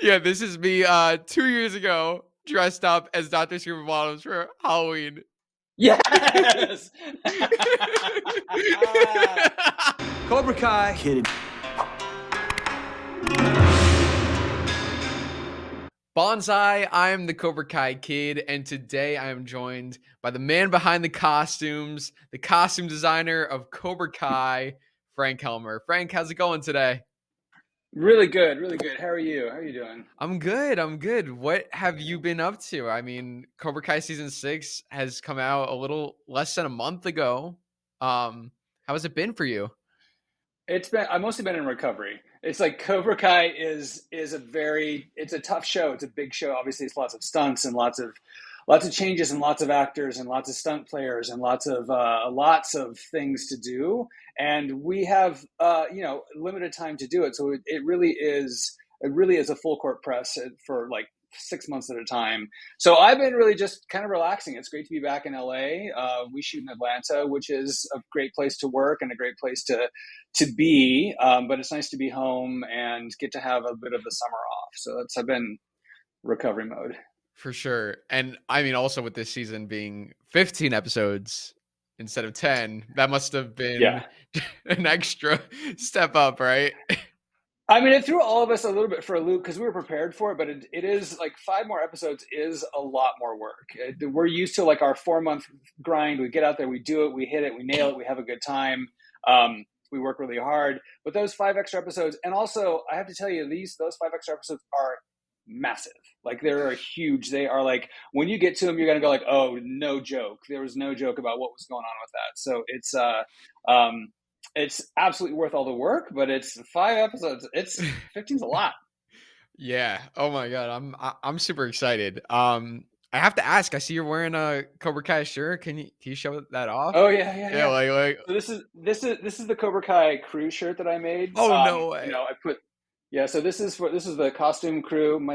Yeah, this is me 2 years ago dressed up as Dr. Scribblebottoms for Halloween. Yes. Cobra Kai. Kidding. Bonsai, I'm the Cobra Kai Kid, and today I am joined by the man behind the costumes, the costume designer of Cobra Kai, Frank Helmer. Frank, how's it going today? Really good, really good. How are you? How are you doing? I'm good. What have you been up to? I mean, Cobra Kai Season 6 has come out a little less than a month ago. How has it been for you? I've mostly been in recovery. It's like Cobra Kai is it's a tough show. It's a big show. Obviously, it's lots of stunts and lots of changes and lots of actors and lots of stunt players and lots of things to do. And we have limited time to do it. So it really is a full court press for like 6 months at a time. So I've been really just kind of relaxing. It's great to be back in LA. We shoot in Atlanta, which is a great place to work and a great place to be. But it's nice to be home and get to have a bit of the summer off. So I've been recovery mode. For sure. And I mean, also with this season being 15 episodes instead of 10, that must have been an extra step up, right? I mean, it threw all of us a little bit for a loop because we were prepared for it, but it is like 5 more episodes is a lot more work. We're used to like our 4-month grind. We get out there, we do it, we hit it, we nail it, we have a good time. We work really hard, but those 5 extra episodes, and also I have to tell you, those 5 extra episodes are massive. Like they're huge. They are like, when you get to them, you're going to go like, oh, no joke. There was no joke about what was going on with that. So it's absolutely worth all the work, but it's 5 episodes. 15's a lot. Yeah. Oh my God. I'm super excited. I have to ask, I see you're wearing a Cobra Kai shirt. Can you show that off? Oh yeah. Like so this is the Cobra Kai crew shirt that I made. Oh no way. So this is the costume crew.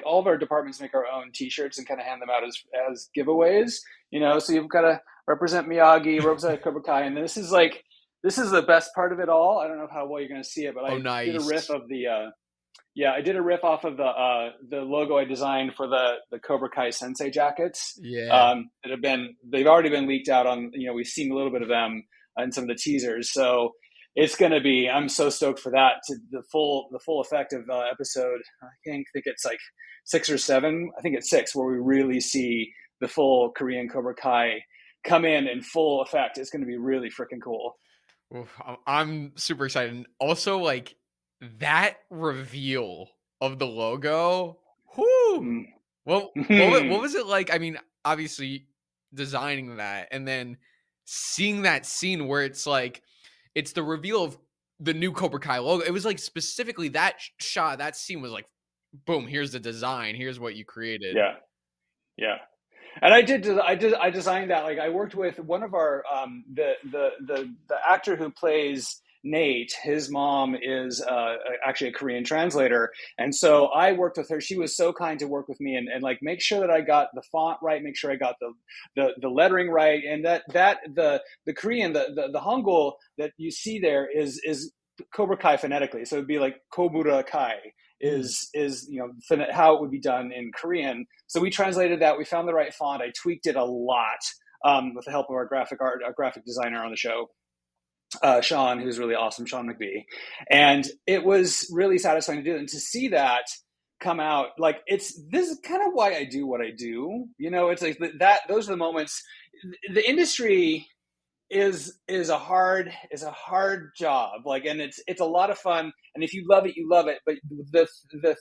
All of our departments make our own T-shirts and kind of hand them out as giveaways. So you've got to represent Miyagi, represent Cobra Kai, and this is the best part of it all. I don't know how well you're going to see it, but I did a riff of I did a riff off of the logo I designed for the Cobra Kai Sensei jackets. Yeah, they've already been leaked out on. We've seen a little bit of them in some of the teasers, so. It's going to be, I'm so stoked for that, to the full effect of episode, I think it's like 6 or 7, I think it's 6, where we really see the full Korean Cobra Kai come in full effect. It's going to be really freaking cool. Oof, I'm super excited. And also, like, that reveal of the logo, whoo! What was it like? I mean, obviously, designing that and then seeing that scene where it's like, it's the reveal of the new Cobra Kai logo. It was like specifically that shot, that scene was like, boom, here's the design. Here's what you created. Yeah. And I designed that. Like I worked with one of our, the actor who plays Nate, his mom is actually a Korean translator. And so I worked with her. She was so kind to work with me and like make sure that I got the font right, make sure I got the lettering right. And that the Korean, the Hangul that you see there is Cobra Kai phonetically. So it'd be like Kobura Kai is how it would be done in Korean. So we translated that. We found the right font. I tweaked it a lot with the help of our graphic designer on the show. Sean, who's really awesome, Sean McBee. And it was really satisfying to do. And to see that come out, like this is kind of why I do what I do. It's like those are the moments. The industry is a hard job. Like, and it's a lot of fun. And if you love it, you love it. But the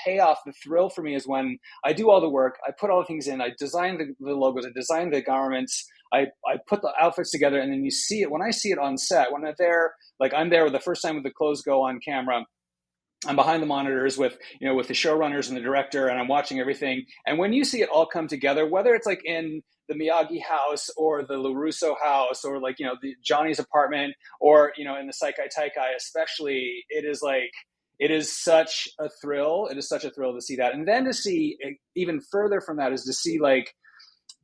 payoff, the thrill for me is when I do all the work, I put all the things in, I design the logos, I design the garments, I put the outfits together, and then you see it. When I see it on set, when I'm there the first time with the clothes go on camera, I'm behind the monitors with the showrunners and the director, and I'm watching everything. And when you see it all come together, whether it's like in the Miyagi house or the LaRusso house or like, the Johnny's apartment or, in the Sekai Taikai, especially, it is such a thrill. It is such a thrill to see that. And then to see even further from that is to see like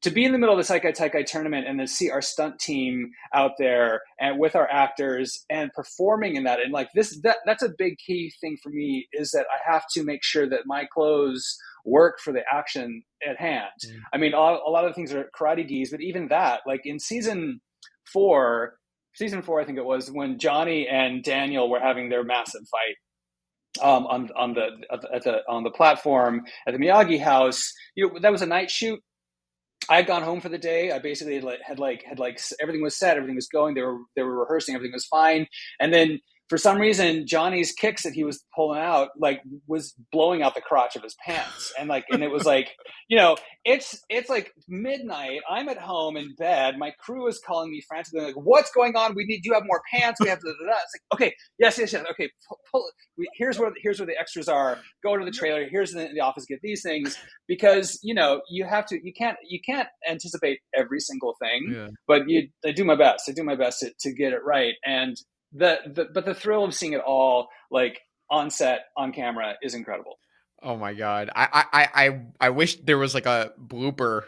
to be in the middle of the Sekai Taikai tournament and to see our stunt team out there and with our actors and performing in that, and like that's a big key thing for me, is that I have to make sure that my clothes work for the action at hand. I mean, a lot of things are karate gis, but even that, like in season four, I think it was, when Johnny and Daniel were having their massive fight on the platform at the Miyagi house. That was a night shoot. I had gone home for the day. I basically had everything was set, everything was going. They were rehearsing, everything was fine. And then for some reason, Johnny's kicks that he was pulling out was blowing out the crotch of his pants, and it was like, it's like midnight. I'm at home in bed. My crew is calling me frantically, like, "What's going on? Do you have more pants? We have to." It's like, okay, yes. Okay, pull. Here's where the extras are. Go to the trailer. Here's the office. Get these things, because you have to. You can't anticipate every single thing, but I do my best. I do my best to get it right, and but the thrill of seeing it all like on set, on camera, is incredible. Oh my God. I wish there was like a blooper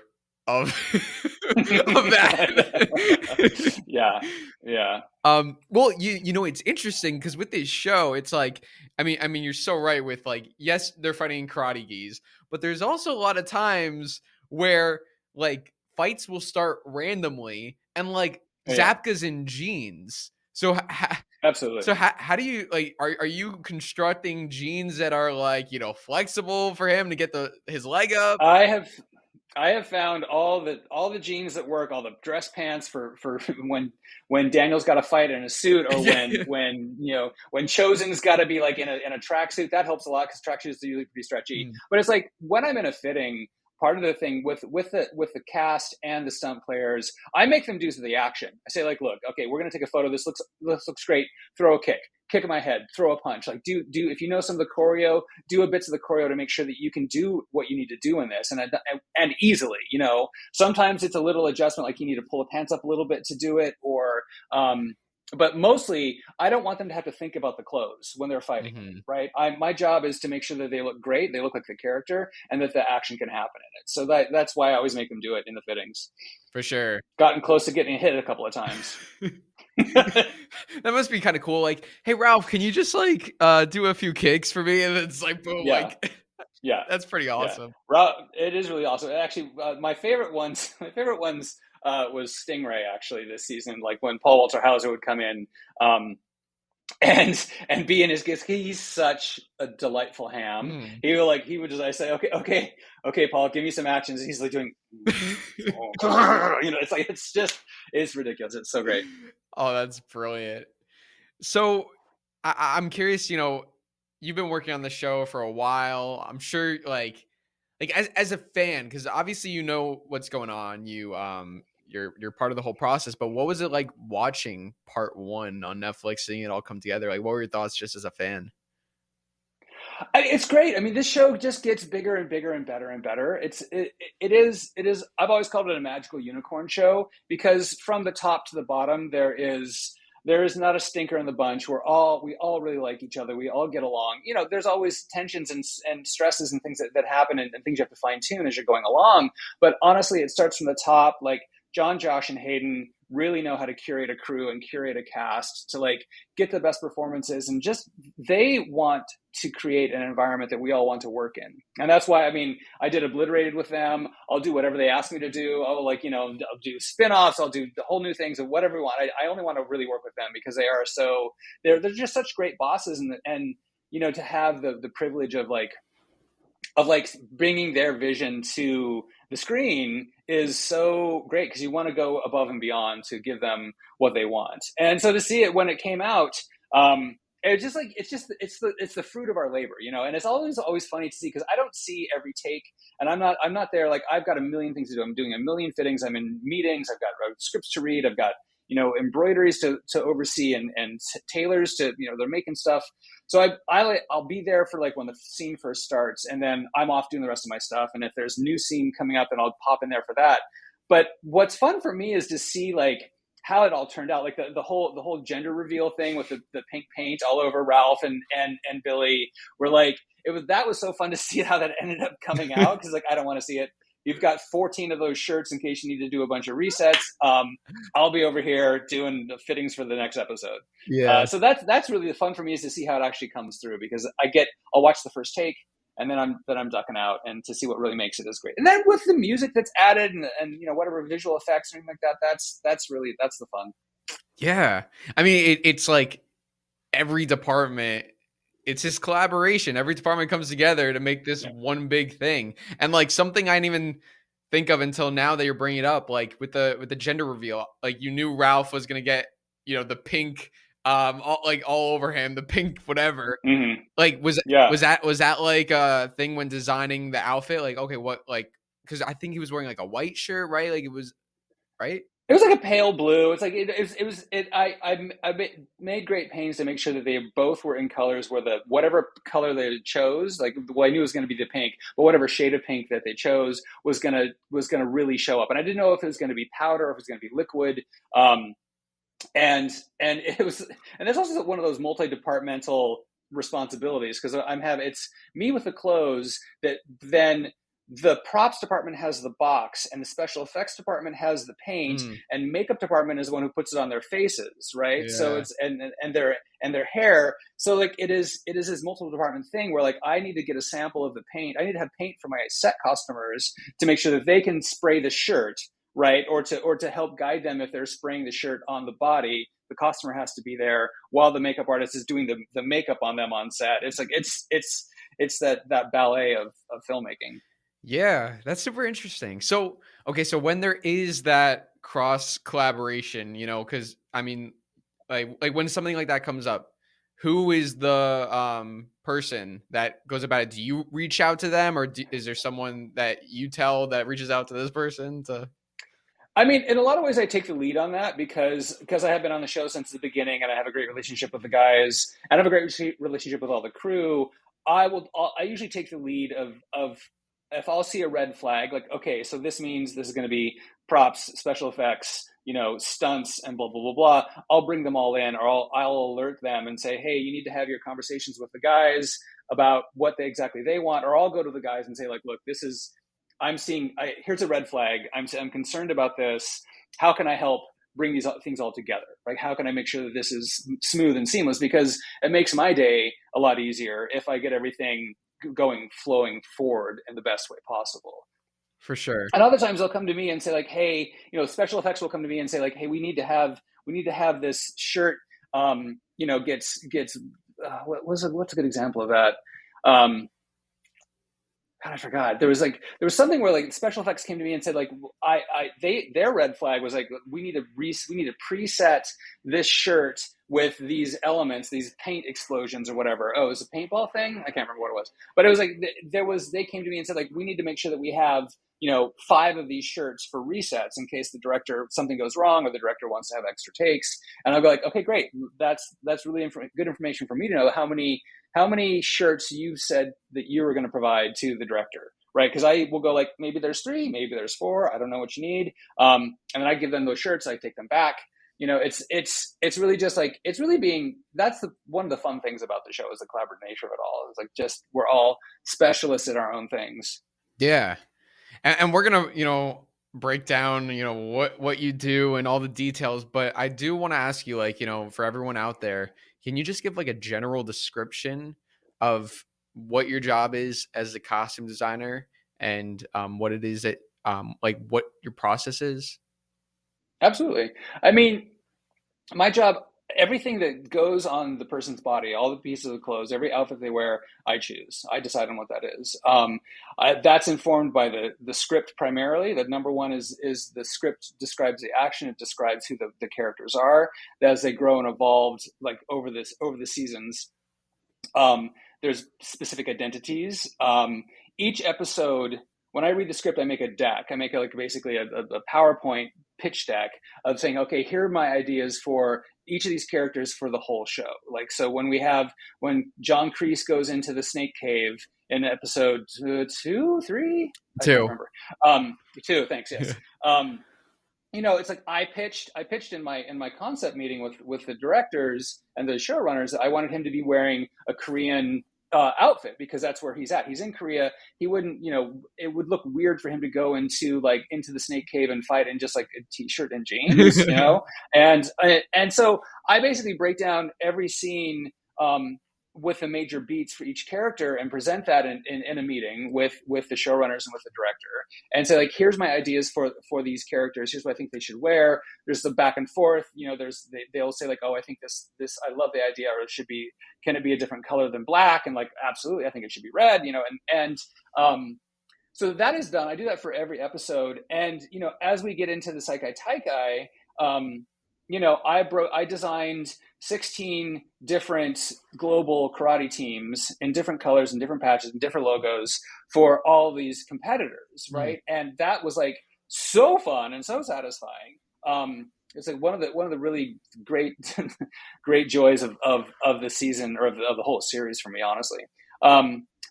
of of that. Yeah. Well, it's interesting because with this show, it's like, I mean, you're so right with like, yes, they're fighting karate gis, but there's also a lot of times where like fights will start randomly and like Zapka's in jeans. So absolutely. So how do you like? Are you constructing jeans that are like flexible for him to get his leg up? I have found all the jeans that work, all the dress pants for when Daniel's got to fight in a suit, or when Chosen's got to be like in a tracksuit. That helps a lot because tracksuits are usually pretty stretchy. But it's like when I'm in a fitting, part of the thing with the cast and the stunt players, I make them do the action. I say, like, look, okay, we're gonna take a photo. This looks great. Throw a kick in my head, throw a punch. Like do if you know some of the choreo, do a bits of the choreo to make sure that you can do what you need to do in this, and easily. Sometimes it's a little adjustment, like you need to pull the pants up a little bit to do it, or but mostly, I don't want them to have to think about the clothes when they're fighting, right? My job is to make sure that they look great, they look like the character, and that the action can happen in it. So that's why I always make them do it in the fittings. For sure. Gotten close to getting hit a couple of times. That must be kind of cool. Like, hey, Ralph, can you just like do a few kicks for me? And it's like, boom, like, yeah, that's pretty awesome. Yeah. It is really awesome. Actually, my favorite ones was Stingray, actually, this season. Like when Paul Walter Hauser would come in and be in his gifts. He's such a delightful ham. He would just, I say, okay, Paul, give me some actions. And he's like doing, it's like, it's ridiculous. It's so great. Oh, that's brilliant. So I'm curious, you've been working on the show for a while. I'm sure like as a fan, because obviously what's going on. You're part of the whole process, but what was it like watching part one on Netflix, seeing it all come together? Like, what were your thoughts just as a fan? It's great. I mean, this show just gets bigger and bigger and better and better. It is. I've always called it a magical unicorn show, because from the top to the bottom, there is not a stinker in the bunch. We all really like each other. We all get along. There's always tensions and stresses and things that happen and things you have to fine tune as you're going along. But honestly, it starts from the top. Like John, Josh, and Hayden really know how to curate a crew and curate a cast to like get the best performances, and just they want to create an environment that we all want to work in. And that's why, I mean, I did Obliterated with them. I'll do whatever they ask me to do. I'll do spin-offs. I'll do the whole new things, and whatever we want. I only want to really work with them because they're just such great bosses, and to have the privilege of bringing their vision to the screen is so great, because you want to go above and beyond to give them what they want. And so to see it when it came out, it's just like it's the fruit of our labor, and it's always funny to see, because I don't see every take, and I'm not there. Like, I've got a million things to do. I'm doing a million fittings. I'm in meetings. I've got scripts to read. I've got embroideries to oversee, and tailors to they're making stuff. So I'll be there for like when the scene first starts, and then I'm off doing the rest of my stuff. And if there's a new scene coming up, then I'll pop in there for that. But what's fun for me is to see like how it all turned out, like the whole gender reveal thing with the pink paint all over Ralph and Billy. That was so fun to see how that ended up coming out, because like I don't want to see it you've got 14 of those shirts in case you need to do a bunch of resets. I'll be over here doing the fittings for the next episode. Yeah. So that's really the fun for me, is to see how it actually comes through, because I'll watch the first take, and then I'm ducking out, and to see what really makes it is great. And then with the music that's added, and whatever visual effects or anything like that, that's the fun. Yeah. I mean, it's like every department, it's this collaboration. Every department comes together to make this one big thing. And like something I didn't even think of until now that you're bringing it up, like with the gender reveal, like you knew Ralph was going to get, the pink, all over him, the pink, whatever. Mm-hmm. Like, was that like a thing when designing the outfit? Like, okay, what, like, cause I think he was wearing like a white shirt, right? Like it was, right? It was like a pale blue. It's like I made great pains to make sure that they both were in colors where whatever color they chose, like, well, I knew it was going to be the pink, but whatever shade of pink that they chose was gonna really show up. And I didn't know if it was going to be powder or if it was going to be liquid. And it was, and there's also one of those multi-departmental responsibilities, because it's me with the clothes, that then the props department has the box, and the special effects department has the paint, and makeup department is the one who puts it on their faces, right? Yeah. So it's and their hair. So like it is this multiple department thing where like I need to get a sample of the paint. I need to have paint for my set customers to make sure that they can spray the shirt, right? Or to help guide them if they're spraying the shirt on the body. The customer has to be there while the makeup artist is doing the makeup on them on set. It's like it's that ballet of filmmaking. Yeah, that's super interesting. So, okay, so when there is that cross collaboration, because I mean, like when something like that comes up, who is the person that goes about it? Do you reach out to them, or is there someone that you tell that reaches out to this person to? I mean, in a lot of ways, I take the lead on that because I have been on the show since the beginning, and I have a great relationship with the guys, and I have a great relationship with all the crew. I usually take the lead of if I'll see a red flag, like, okay, so this means this is going to be props, special effects, stunts, and blah, blah, blah, blah. I'll bring them all in, or I'll alert them and say, hey, you need to have your conversations with the guys about what exactly they want. Or I'll go to the guys and say, like, look, here's a red flag. I'm concerned about this. How can I help bring these things all together? Like, how can I make sure that this is smooth and seamless? Because it makes my day a lot easier if I get everything flowing forward in the best way possible. For sure. And other times they'll come to me and say like, hey, special effects will come to me and say like, hey, we need to have this shirt, what's a good example of that? God, I forgot. There was something where like special effects came to me and said like, their red flag was like, we need to preset this shirt with these elements, these paint explosions or whatever. Oh, it was a paintball thing? I can't remember what it was. But it was like, they came to me and said like, we need to make sure that we have, 5 of these shirts for resets in case something goes wrong or the director wants to have extra takes. And I'll go like, okay, great. That's really good information for me to know how many shirts you said that you were going to provide to the director, right? Because I will go like, maybe there's 3, maybe there's 4. I don't know what you need. And then I give them those shirts. I take them back. It's really just like, that's one of the fun things about the show is the collaborative nature of it all. It's like, just, we're all specialists in our own things. Yeah. And we're going to, break down, what you do and all the details. But I do want to ask you, like, for everyone out there, can you just give like a general description of what your job is as a costume designer and what it is that, like what your process is? Absolutely. I mean, my job, everything that goes on the person's body, all the pieces of clothes, every outfit they wear, I choose. I decide on what that is. That's informed by the script primarily. That number one is the script describes the action. It describes who the characters are as they grow and evolved, like over the seasons. There's specific identities. Each episode, when I read the script, I make a deck. I make basically a PowerPoint pitch deck of saying, okay, here are my ideas for each of these characters for the whole show. Like, so when John Kreese goes into the snake cave in episode 2, 3? I can't remember. 2, thanks, yes. It's like I pitched in my concept meeting with the directors and the showrunners that I wanted him to be wearing a Korean outfit, because that's where he's at. He's in Korea. He wouldn't, it would look weird for him to go into the snake cave and fight in just like a t-shirt and jeans, and so I basically break down every scene with the major beats for each character and present that in a meeting with the showrunners and with the director, and say, like, here's my ideas for these characters. Here's what I think they should wear. There's the back and forth. They'll say, like, oh, I think this I love the idea, or can it be a different color than black? And like, absolutely, I think it should be red. So that is done. I do that for every episode, and as we get into the Sekai Taikai, I designed 16 different global karate teams in different colors and different patches and different logos for all these competitors, right? And that was like so fun and so satisfying. It's like one of the really great great joys of the season, or of the whole series for me, honestly.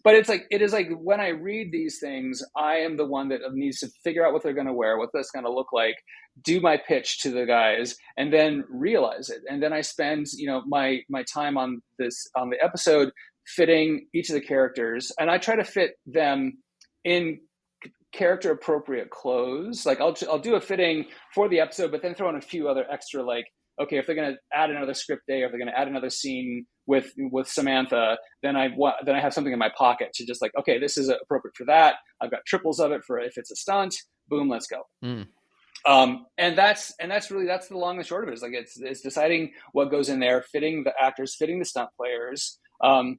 But it is like when I read these things, I am the one that needs to figure out what they're going to wear, what that's going to look like, do my pitch to the guys, and then realize it. And then I spend, my time on the episode fitting each of the characters, and I try to fit them in character appropriate clothes. Like I'll do a fitting for the episode, but then throw in a few other extra, like, okay, if they're going to add another script day, or if they're going to add another scene with Samantha, then I have something in my pocket to just like, okay, this is appropriate for that. I've got triples of it for if it's a stunt. Boom, let's go. And that's the long and short of it. Is like it's deciding what goes in there, fitting the actors, fitting the stunt players,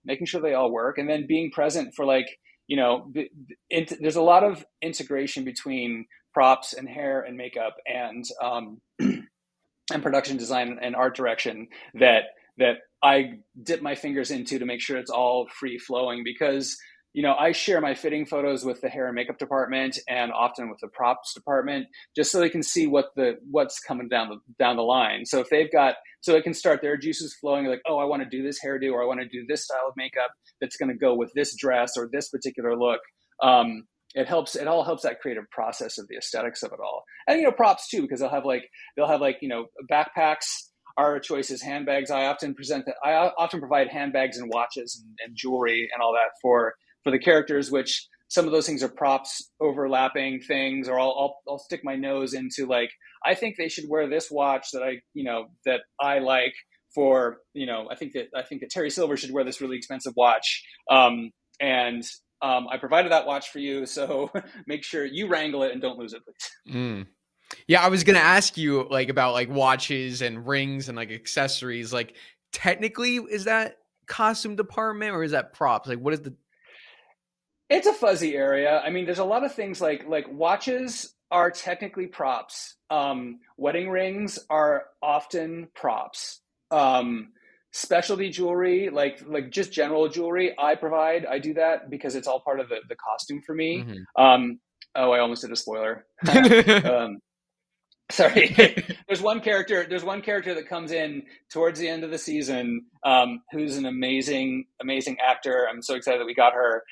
making sure they all work, and then being present for, like, there's a lot of integration between props and hair and makeup and production design and art direction that I dip my fingers into to make sure it's all free flowing, because I share my fitting photos with the hair and makeup department, and often with the props department, just so they can see what's coming down the line. So if it can start their juices flowing, like, oh, I want to do this hairdo, or I want to do this style of makeup that's going to go with this dress or this particular look. It all helps that creative process of the aesthetics of it all. And, props too, because they'll have backpacks are choices, handbags. I often provide handbags and watches and jewelry and all that for the characters, which some of those things are props overlapping things, or I'll stick my nose into, like, I think they should wear this watch that I like for, I think that Terry Silver should wear this really expensive watch. I provided that watch for you, so make sure you wrangle it and don't lose it, please. Yeah, I was gonna ask you, like, about like watches and rings and like accessories. Like, technically, is that costume department or is that props? Like, what is the? It's a fuzzy area. I mean, there's a lot of things like watches are technically props. Wedding rings are often props. Specialty jewelry, like just general jewelry, I do that because it's all part of the costume for me. I almost did a spoiler. Sorry. There's one character that comes in towards the end of the season, who's an amazing actor. I'm so excited that we got her.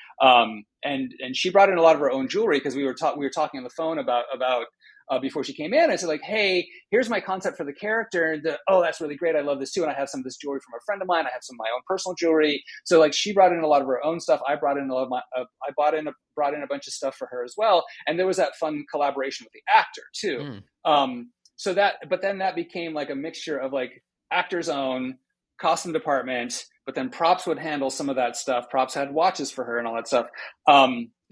And she brought in a lot of her own jewelry, because we were talking on the phone about before she came in. I said, like, hey, here's my concept for the character. Oh, that's really great. I love this too. And I have some of this jewelry from a friend of mine. I have some of my own personal jewelry. So, like, she brought in a lot of her own stuff. I brought in a lot of I brought in a bunch of stuff for her as well. And there was that fun collaboration with the actor too. But then that became like a mixture of like actor's own, costume department, but then props would handle some of that stuff. Props had watches for her and all that stuff.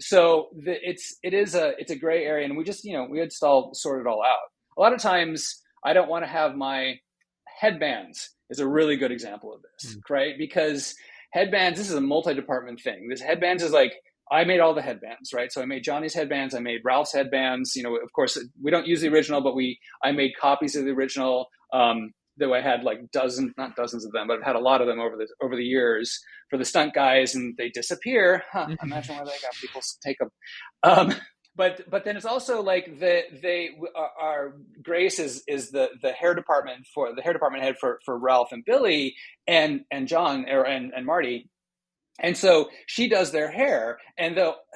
So it's a gray area, and we just, we had sort it all out. A lot of times I don't want to have my headbands is a really good example of this, right? Because headbands, this is a multi-department thing. This headbands is like, I made all the headbands, right? So I made Johnny's headbands, I made Ralph's headbands. Of course, we don't use the original, but I made copies of the original. Though I had like not dozens of them, but I've had a lot of them over the years for the stunt guys, and they disappear. Imagine where they got people to take them. But then it's also like our Grace is the hair department head for Ralph and Billy and John and Marty. And so she does their hair,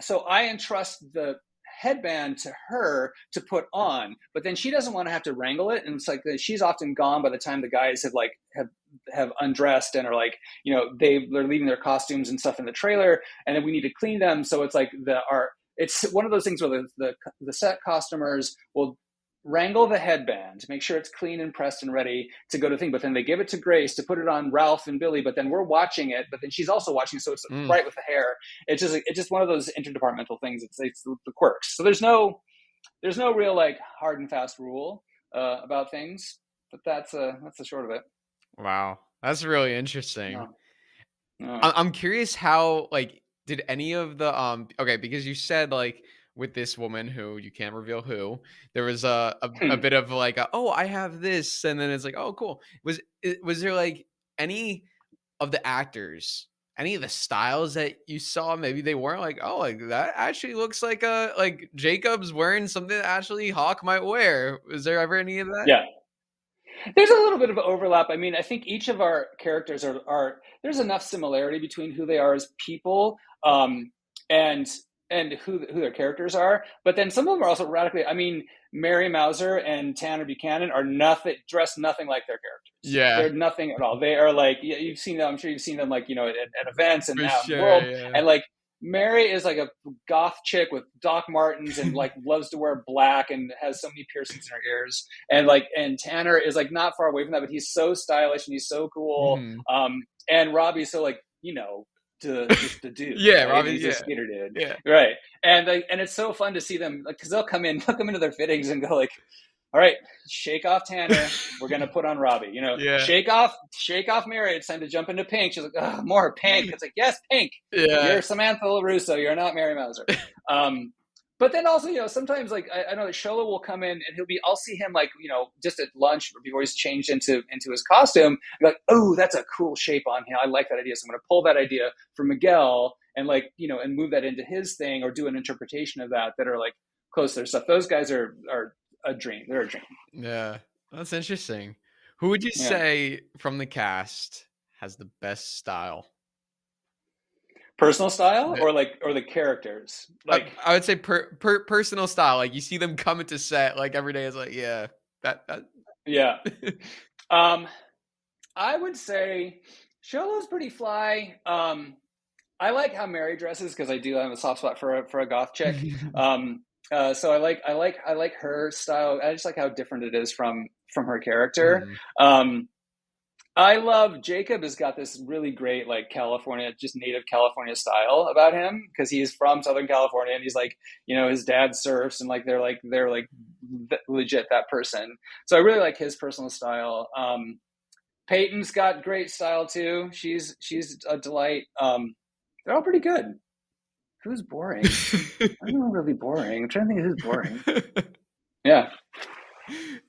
so I entrust the headband to her to put on, but then she doesn't want to have to wrangle it, and it's like she's often gone by the time the guys have undressed and are like, you know, they're leaving their costumes and stuff in the trailer, and then we need to clean them. So it's like it's one of those things where the set costumers will wrangle the headband, make sure it's clean and pressed and ready to go to the thing, but then they give it to Grace to put it on Ralph and Billy, but then we're watching it, but then she's also watching, so it's right with the hair. It's just one of those interdepartmental things. It's the quirks. So there's no real like hard and fast rule about things, but that's the short of it. Wow, that's really interesting. I'm curious how, like, did any of the okay, because you said like with this woman who you can't reveal who, there was a bit of like oh, I have this, and then it's like, oh cool. Was there like any of the actors, any of the styles that you saw, maybe they weren't like, oh, like that actually looks like like Jacob's wearing something that actually Hawk might wear? Was there ever any of that? Yeah. There's a little bit of overlap. I mean, I think each of our characters are there's enough similarity between who they are as people, and who their characters are. But then some of them are also radically. I mean, Mary Mauser and Tanner Buchanan are dressed nothing like their characters. Yeah, they're nothing at all. They are like, you've seen them. I'm sure you've seen them, like, you know, at events and out in the world. Yeah. And like Mary is like a goth chick with Doc Martens and like loves to wear black and has so many piercings in her ears. And Tanner is like not far away from that, but he's so stylish and he's so cool. And Robbie's so like, you know, just a dude. Yeah, right? Robbie's a skater dude. Yeah, right. And it's so fun to see them, because they'll come into their fittings and go like, all right, shake off Tanner. We're gonna put on Robbie. You know, shake off Mary. It's time to jump into pink. She's like, oh, more pink. It's like, yes, pink. Yeah. You're Samantha LaRusso. You're not Mary Mauser. But then also, you know, sometimes like I know that Sholo will come in and I'll see him like, you know, just at lunch before he's changed into his costume. I'm like, oh, that's a cool shape on him. I like that idea. So I'm gonna pull that idea from Miguel and like, you know, and move that into his thing or do an interpretation of that are like close to their stuff. Those guys are a dream. They're a dream. Yeah, that's interesting. Who would you say from the cast has the best style? Personal style, or the characters? Like I would say personal style. Like you see them come into set like every day is like, yeah, that. Yeah. I would say Sholo's pretty fly. I like how Mary dresses because I do have a soft spot for a goth chick. So I like her style. I just like how different it is from her character. I love Jacob has got this really great like California, just native California style about him because he's from Southern California and he's like, you know, his dad surfs and like they're legit that person. So I really like his personal style. Peyton's got great style too. She's a delight. They're all pretty good. Who's boring? I don't know, really boring. I'm trying to think of who's boring. Yeah.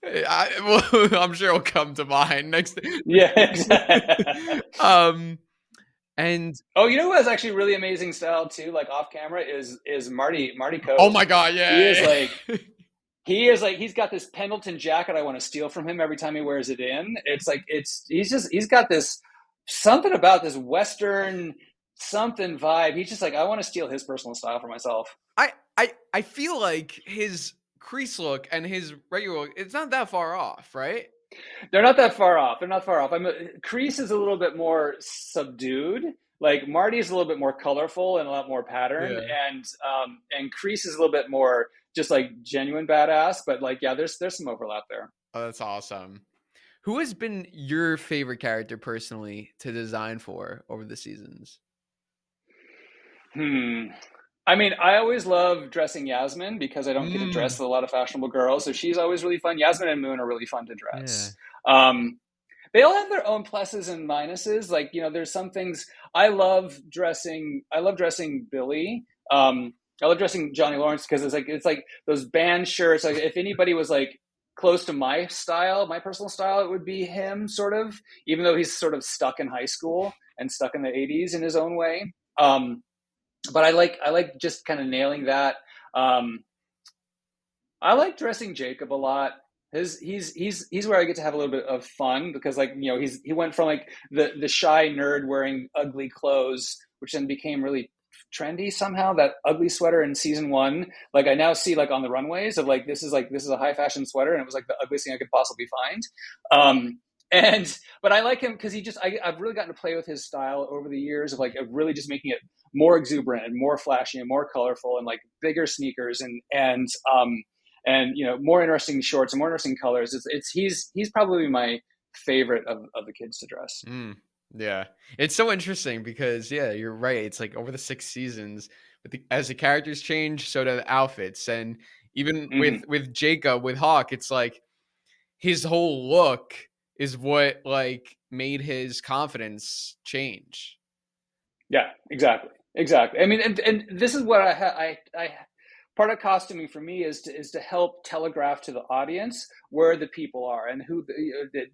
I'm sure it'll come to mind next. Yeah, exactly. And you know who has actually really amazing style too, like off camera, is Marty Cove. Oh my god, yeah. He's got this Pendleton jacket I want to steal from him every time he wears it in. It's like he's got this something about this Western something vibe. He's just like, I want to steal his personal style for myself. I feel like his crease look and his regular look, it's not that far off, right? They're not that far off. Crease is a little bit more subdued. Like Marty's a little bit more colorful and a lot more patterned, and Crease is a little bit more just like genuine badass. But like, yeah, there's some overlap there. Oh, that's awesome. Who has been your favorite character personally to design for over the seasons? I mean, I always love dressing Yasmin because I don't get to dress with a lot of fashionable girls. So she's always really fun. Yasmin and Moon are really fun to dress. Yeah. They all have their own pluses and minuses. Like, you know, there's some things I love dressing Billy. I love dressing Johnny Lawrence because it's like those band shirts. Like if anybody was like close to my style, my personal style, it would be him sort of, even though he's sort of stuck in high school and stuck in the 80s in his own way. But I like just kind of nailing that. I like dressing Jacob a lot. He's where I get to have a little bit of fun because, like, you know, he went from like the shy nerd wearing ugly clothes, which then became really trendy somehow. That ugly sweater in season 1, like I now see like on the runways of like this is a high fashion sweater, and it was like the ugliest thing I could possibly find. But I like him because I've really gotten to play with his style over the years of like really just making it more exuberant and more flashy and more colorful and like bigger sneakers and more interesting shorts and more interesting colors. He's probably my favorite of the kids to dress. Yeah, it's so interesting because you're right. It's like over the 6 seasons, as the characters change, so do the outfits, and even with Jacob with Hawk, it's like his whole look is what like made his confidence change. Yeah, exactly. I mean, and this is what I part of costuming for me is to help telegraph to the audience where the people are and who the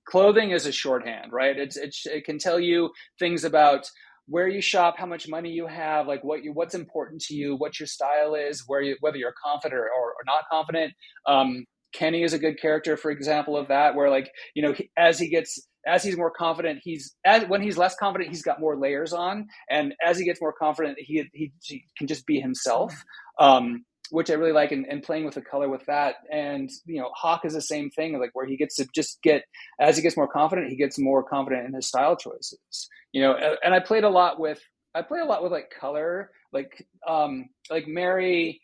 clothing is a shorthand, right? It can tell you things about where you shop, how much money you have, like what's important to you, what your style is, whether you're confident or not confident. Kenny is a good character, for example, of that, where like, as he's more confident, when he's less confident, he's got more layers on. And as he gets more confident, he can just be himself, which I really like, and playing with the color with that. And, Hawk is the same thing, like where he gets to as he gets more confident, he gets more confident in his style choices, and I play a lot with like color, like Mary,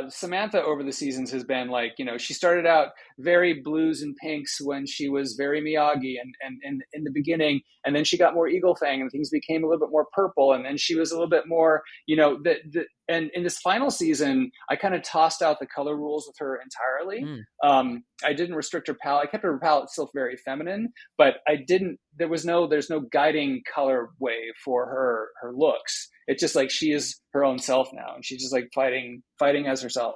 Samantha over the seasons has been like, she started out very blues and pinks when she was very Miyagi and in the beginning, and then she got more Eagle Fang and things became a little bit more purple, and then she was a little bit more, and in this final season, I kind of tossed out the color rules with her entirely. I didn't restrict her palette. I kept her palette still very feminine, but there's no guiding color way for her looks. It's just like she is her own self now, and she's just like fighting as herself.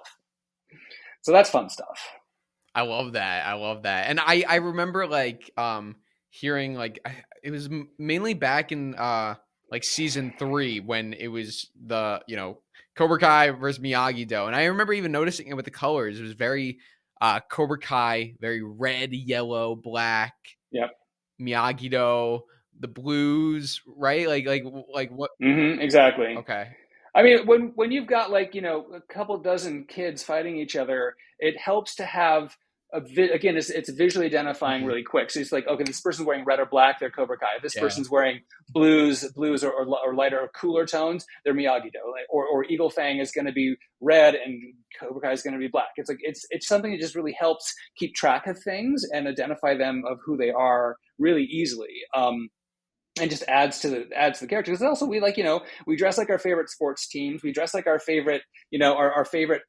So that's fun stuff. I love that. And I remember like hearing like it was mainly back in like season 3 when it was the Cobra Kai versus Miyagi-Do, and I remember even noticing it with the colors. It was very Cobra Kai, very red, yellow, black. Yep. Miyagi-Do, the blues, right? Like what? Exactly. Okay. I mean, when you've got like, a couple dozen kids fighting each other, it helps to have again, it's visually identifying really quick. So it's like, okay, this person's wearing red or black, they're Cobra Kai. This person's wearing blues or lighter or cooler tones, they're Miyagi-Do. Or Eagle Fang is going to be red and Cobra Kai is going to be black. It's like it's something that just really helps keep track of things and identify them of who they are really easily. And just adds to the character. Because also we we dress like our favorite sports teams. We dress like our favorite, our favorite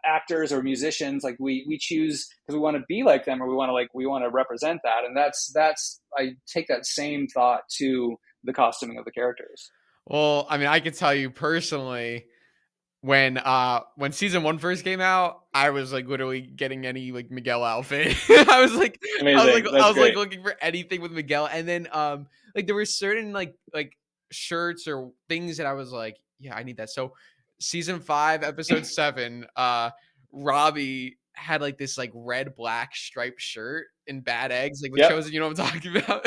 actors or musicians. Like we choose because we want to be like them, or we want to represent that. And that's I take that same thought to the costuming of the characters. Well, I mean, I can tell you personally, when season 1 first came out, I was like literally getting any like Miguel outfit. I was like looking for anything with Miguel, and then like there were certain like shirts or things that I was like, yeah, I need that. So season 5 episode 7, Robbie had like this like red black striped shirt in Bad Eggs, like with Chosen, you know what I'm talking about?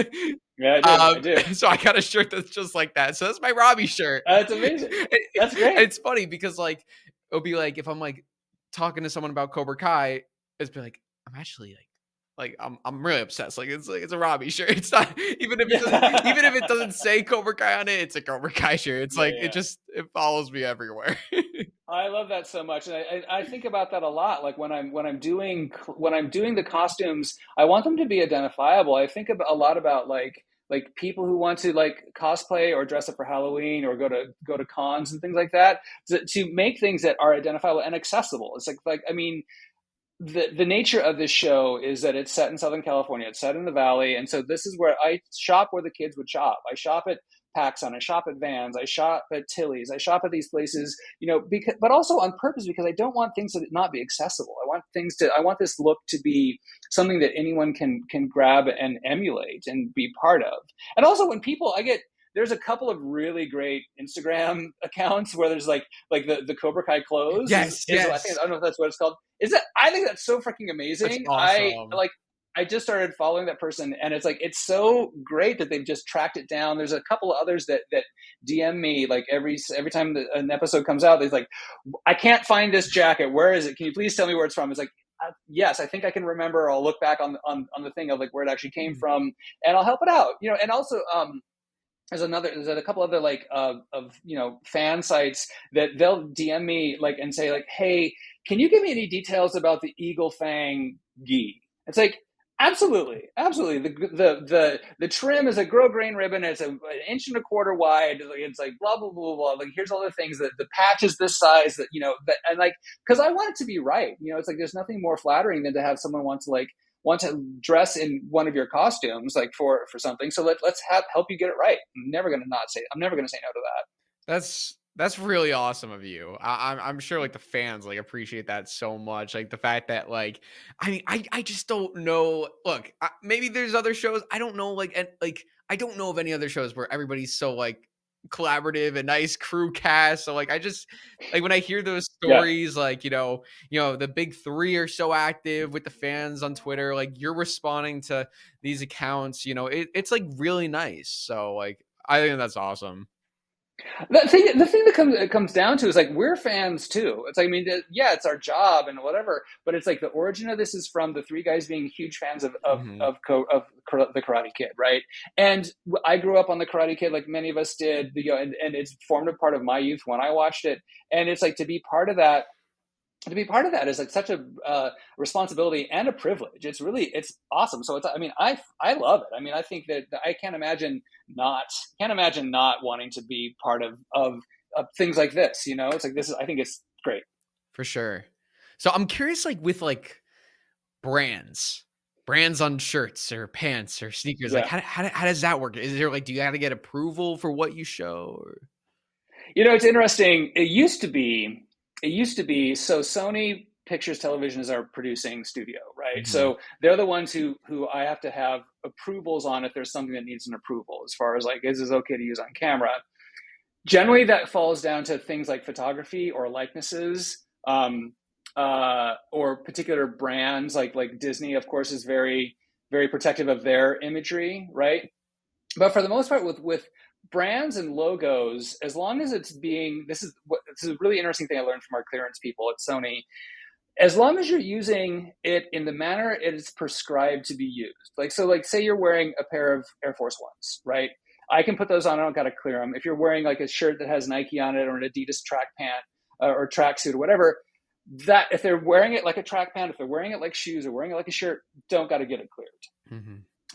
Yeah, I do. So I got a shirt that's just like that. So that's my Robbie shirt. That's amazing. That's great. It's funny because like it'll be like if I'm like talking to someone about Cobra Kai, it's be like I'm actually like I'm really obsessed. Like it's a Robbie shirt. It's not even if it doesn't say Cobra Kai on it, it's a Cobra Kai shirt. It's like it follows me everywhere. I love that so much, and I think about that a lot. Like when I'm doing the costumes, I want them to be identifiable. I think a lot about like people who want to like cosplay or dress up for Halloween or go to cons and things like that to make things that are identifiable and accessible. It's like I mean. The nature of this show is that it's set in Southern California. It's set in the Valley. And so this is where I shop where the kids would shop. I shop at PacSun. I shop at Vans. I shop at Tilly's. I shop at these places, but also on purpose because I don't want things to not be accessible. I want this look to be something that anyone can grab and emulate and be part of. And also when there's a couple of really great Instagram accounts where there's like the Cobra Kai clothes. Yes. I don't know if that's what it's called. I think that's so freaking amazing. That's awesome. I just started following that person, and it's like, it's so great that they've just tracked it down. There's a couple of others that DM me like every time an episode comes out. They're like, I can't find this jacket. Where is it? Can you please tell me where it's from? It's like, yes, I think I can remember. I'll look back on the thing of like where it actually came from, and I'll help it out. And also, there's a couple other like of fan sites that they'll DM me like and say like, hey, can you give me any details about the Eagle Fang gi? It's like, absolutely. The trim is a grosgrain ribbon. It's an inch and a quarter wide. It's like blah blah blah blah. Like, here's all the things that the patch is this size. That and like, because I want it to be right. It's like, there's nothing more flattering than to have someone want to dress in one of your costumes like for something. So let's help you get it right. I'm never going to say no to that. That's really awesome of you. I'm sure like the fans like appreciate that so much. Like the fact that like, I mean, I just don't know. Look, maybe there's other shows. I don't know. Like, and like, I don't know of any other shows where everybody's so like collaborative and nice crew cast. So like, I just like when I hear those stories, like, the big three are so active with the fans on Twitter, like you're responding to these accounts, it's like really nice. So like, I think that's awesome. The thing that comes down to is like, we're fans too. It's like, I mean, it's our job and whatever, but it's like the origin of this is from the three guys being huge fans of the Karate Kid, right? And I grew up on the Karate Kid, like many of us did, and it's formed a part of my youth when I watched it. And it's like, to be part of that is like such a responsibility and a privilege. It's awesome. So I love it. I mean, I think that I can't imagine not wanting to be part of things like this. It's like, I think it's great. For sure. So I'm curious, like with like brands on shirts or pants or sneakers, like how does that work? Is there like, do you have to get approval for what you show? Or? It's interesting. It used to be, so Sony Pictures Television is our producing studio, right? Mm-hmm. So they're the ones who I have to have approvals on if there's something that needs an approval, as far as like, is this okay to use on camera? Generally, that falls down to things like photography or likenesses, or particular brands. Like Disney, of course, is very, very protective of their imagery, right? But for the most part, with brands and logos, as long as it's this is a really interesting thing I learned from our clearance people at Sony. As long as you're using it in the manner it is prescribed to be used, like say you're wearing a pair of Air Force Ones, right? I can put those on. I don't got to clear them. If you're wearing like a shirt that has Nike on it, or an Adidas track pant or tracksuit or whatever, that if they're wearing it like a track pant, if they're wearing it like shoes or wearing it like a shirt, don't got to get it cleared. Mm-hmm.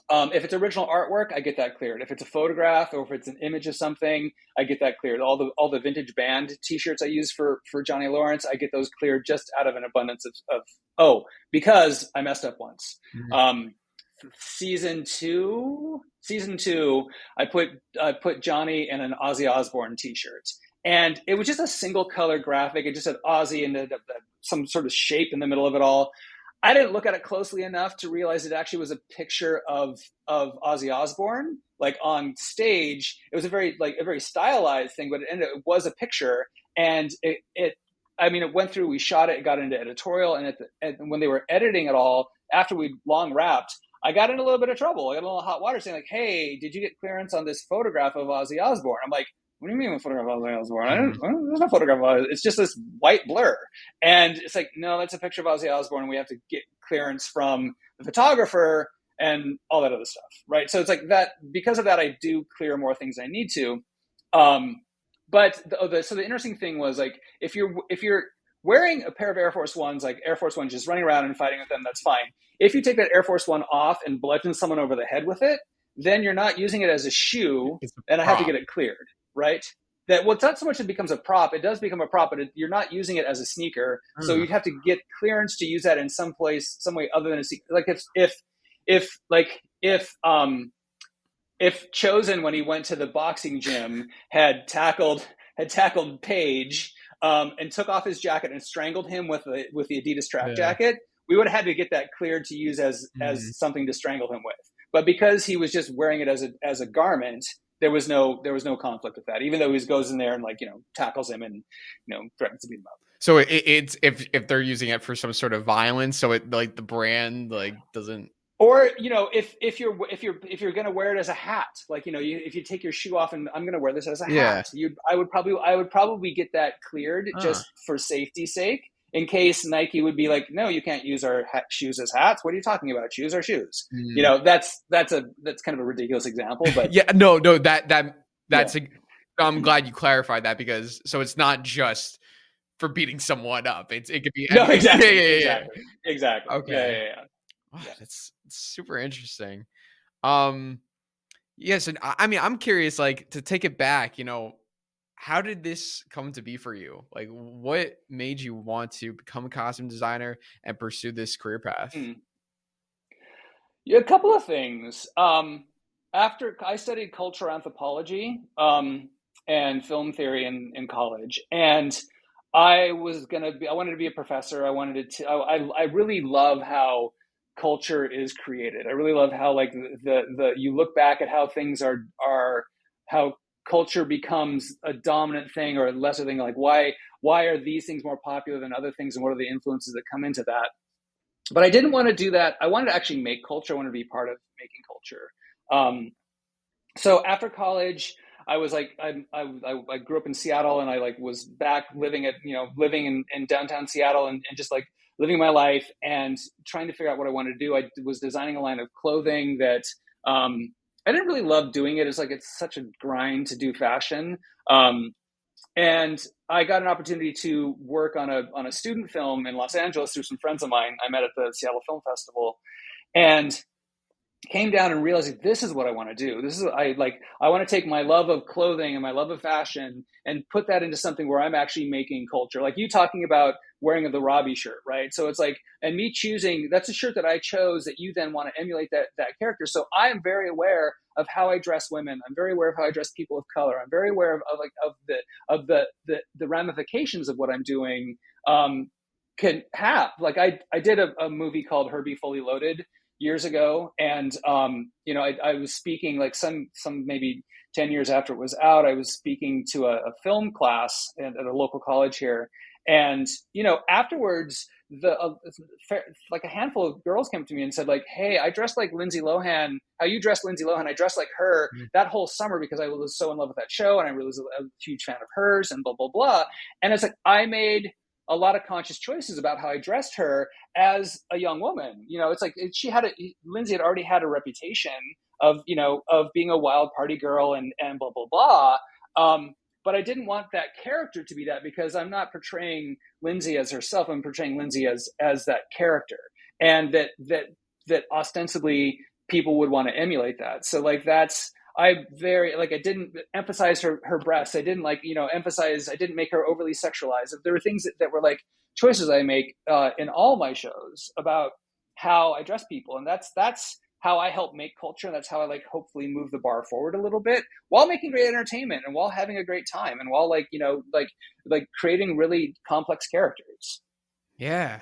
If it's original artwork, I get that cleared. If it's a photograph or if it's an image of something, I get that cleared. All the vintage band T-shirts I use for Johnny Lawrence, I get those cleared just out of an abundance of because I messed up once. Mm-hmm. Season two, I put Johnny in an Ozzy Osbourne T-shirt, and it was just a single color graphic. It just said Ozzy and some sort of shape in the middle of it all. I didn't look at it closely enough to realize it actually was a picture of Ozzy Osbourne, like on stage. It was a very stylized thing, but it was a picture, and it went through. We shot it, got into editorial, and when they were editing it all, after we long wrapped, I got in a little bit of trouble. I got a little hot water saying like, "Hey, did you get clearance on this photograph of Ozzy Osbourne?" I'm like, "What do you mean a photograph of Ozzy Osbourne? There's no photograph of Ozzy. It's just this white blur." And it's like, no, that's a picture of Ozzy Osbourne, and we have to get clearance from the photographer and all that other stuff, right? So it's like that. Because of that, I do clear more things than I need to. But the interesting thing was, like, if you're wearing a pair of Air Force Ones, like Air Force Ones, just running around and fighting with them, that's fine. If you take that Air Force One off and bludgeon someone over the head with it, then you're not using it as a shoe, and I have to get it cleared, right? It's not so much it becomes a prop. It does become a prop, but you're not using it as a sneaker. So you'd have to get clearance to use that in some way other than a sneaker. Like if Chosen, when he went to the boxing gym, had tackled Paige and took off his jacket and strangled him with the Adidas track jacket, we would have had to get that cleared to use as something to strangle him with. But because he was just wearing it as a garment, there was no conflict with that. Even though he goes in there and tackles him and threatens to beat him up. So it's if they're using it for some sort of violence, so it like the brand doesn't. Or, you know, if you're gonna wear it as a hat, like, you know, if you take your shoe off and I'm gonna wear this as a hat, Yeah. I would probably get that cleared Huh. just for safety's sake, in case Nike would be like, no, you can't use our shoes as hats. What are you talking about? Shoes are shoes. You Mm. know, that's kind of a ridiculous example, but Yeah, no, yeah. that's I'm glad you clarified that, because so it's not just for beating someone up. It could be No, any yeah, exactly, yeah, yeah, yeah. exactly. Yeah, Okay. yeah, yeah. Wow, Yeah. that's super interesting. Um, yes, and I mean, I'm curious, like, to take it back, you know, how did this come to be for you? Like, what made you want to become a costume designer and pursue this career path? Mm. Yeah, a couple of things. After I studied cultural anthropology and film theory in college, and I wanted to be a professor. I wanted to. I really love how culture is created. I really love how, like, the you look back at how things are how culture becomes a dominant thing or a lesser thing. Like, why are these things more popular than other things, and what are the influences that come into that? But I didn't want to do that. I wanted to actually make culture. I wanted to be part of making culture. So after college, I was like, I grew up in Seattle, and I like was back living in downtown Seattle, and just like living my life and trying to figure out what I wanted to do. I was designing a line of clothing that I didn't really love doing it. It's such a grind to do fashion. And I got an opportunity to work on a student film in Los Angeles through some friends of mine I met at the Seattle Film Festival, and came down and realized, like, this is what I want to do. I want to take my love of clothing and my love of fashion and put that into something where I'm actually making culture. Like you talking about wearing the Robbie shirt, right? So it's like, and me choosing, that's a shirt that I chose that you then want to emulate that character. So I am very aware of how I dress women. I'm very aware of how I dress people of color. I'm very aware of the ramifications of what I'm doing can have. Like I did a movie called Herbie Fully Loaded years ago, and I was speaking like some maybe 10 years after it was out. I was speaking to a film class at a local college here, and afterwards like a handful of girls came to me and said, like, hey, I dressed like Lindsay Lohan, how you dressed Lindsay Lohan, I dressed like her Mm. that whole summer because I was so in love with that show, and I really was a huge fan of hers, and blah blah blah. And it's like I made a lot of conscious choices about how I dressed her as a young woman. It's like Lindsay had already had a reputation of being a wild party girl and blah blah blah. But I didn't want that character to be that, because I'm not portraying Lindsay as herself. I'm portraying Lindsay as that character, and that ostensibly people would want to emulate that. So like I didn't emphasize her breasts. I didn't emphasize. I didn't make her overly sexualized. There were things that were like choices I make in all my shows about how I dress people, and that's how I help make culture, and that's how I like hopefully move the bar forward a little bit while making great entertainment and while having a great time and while creating really complex characters. Yeah.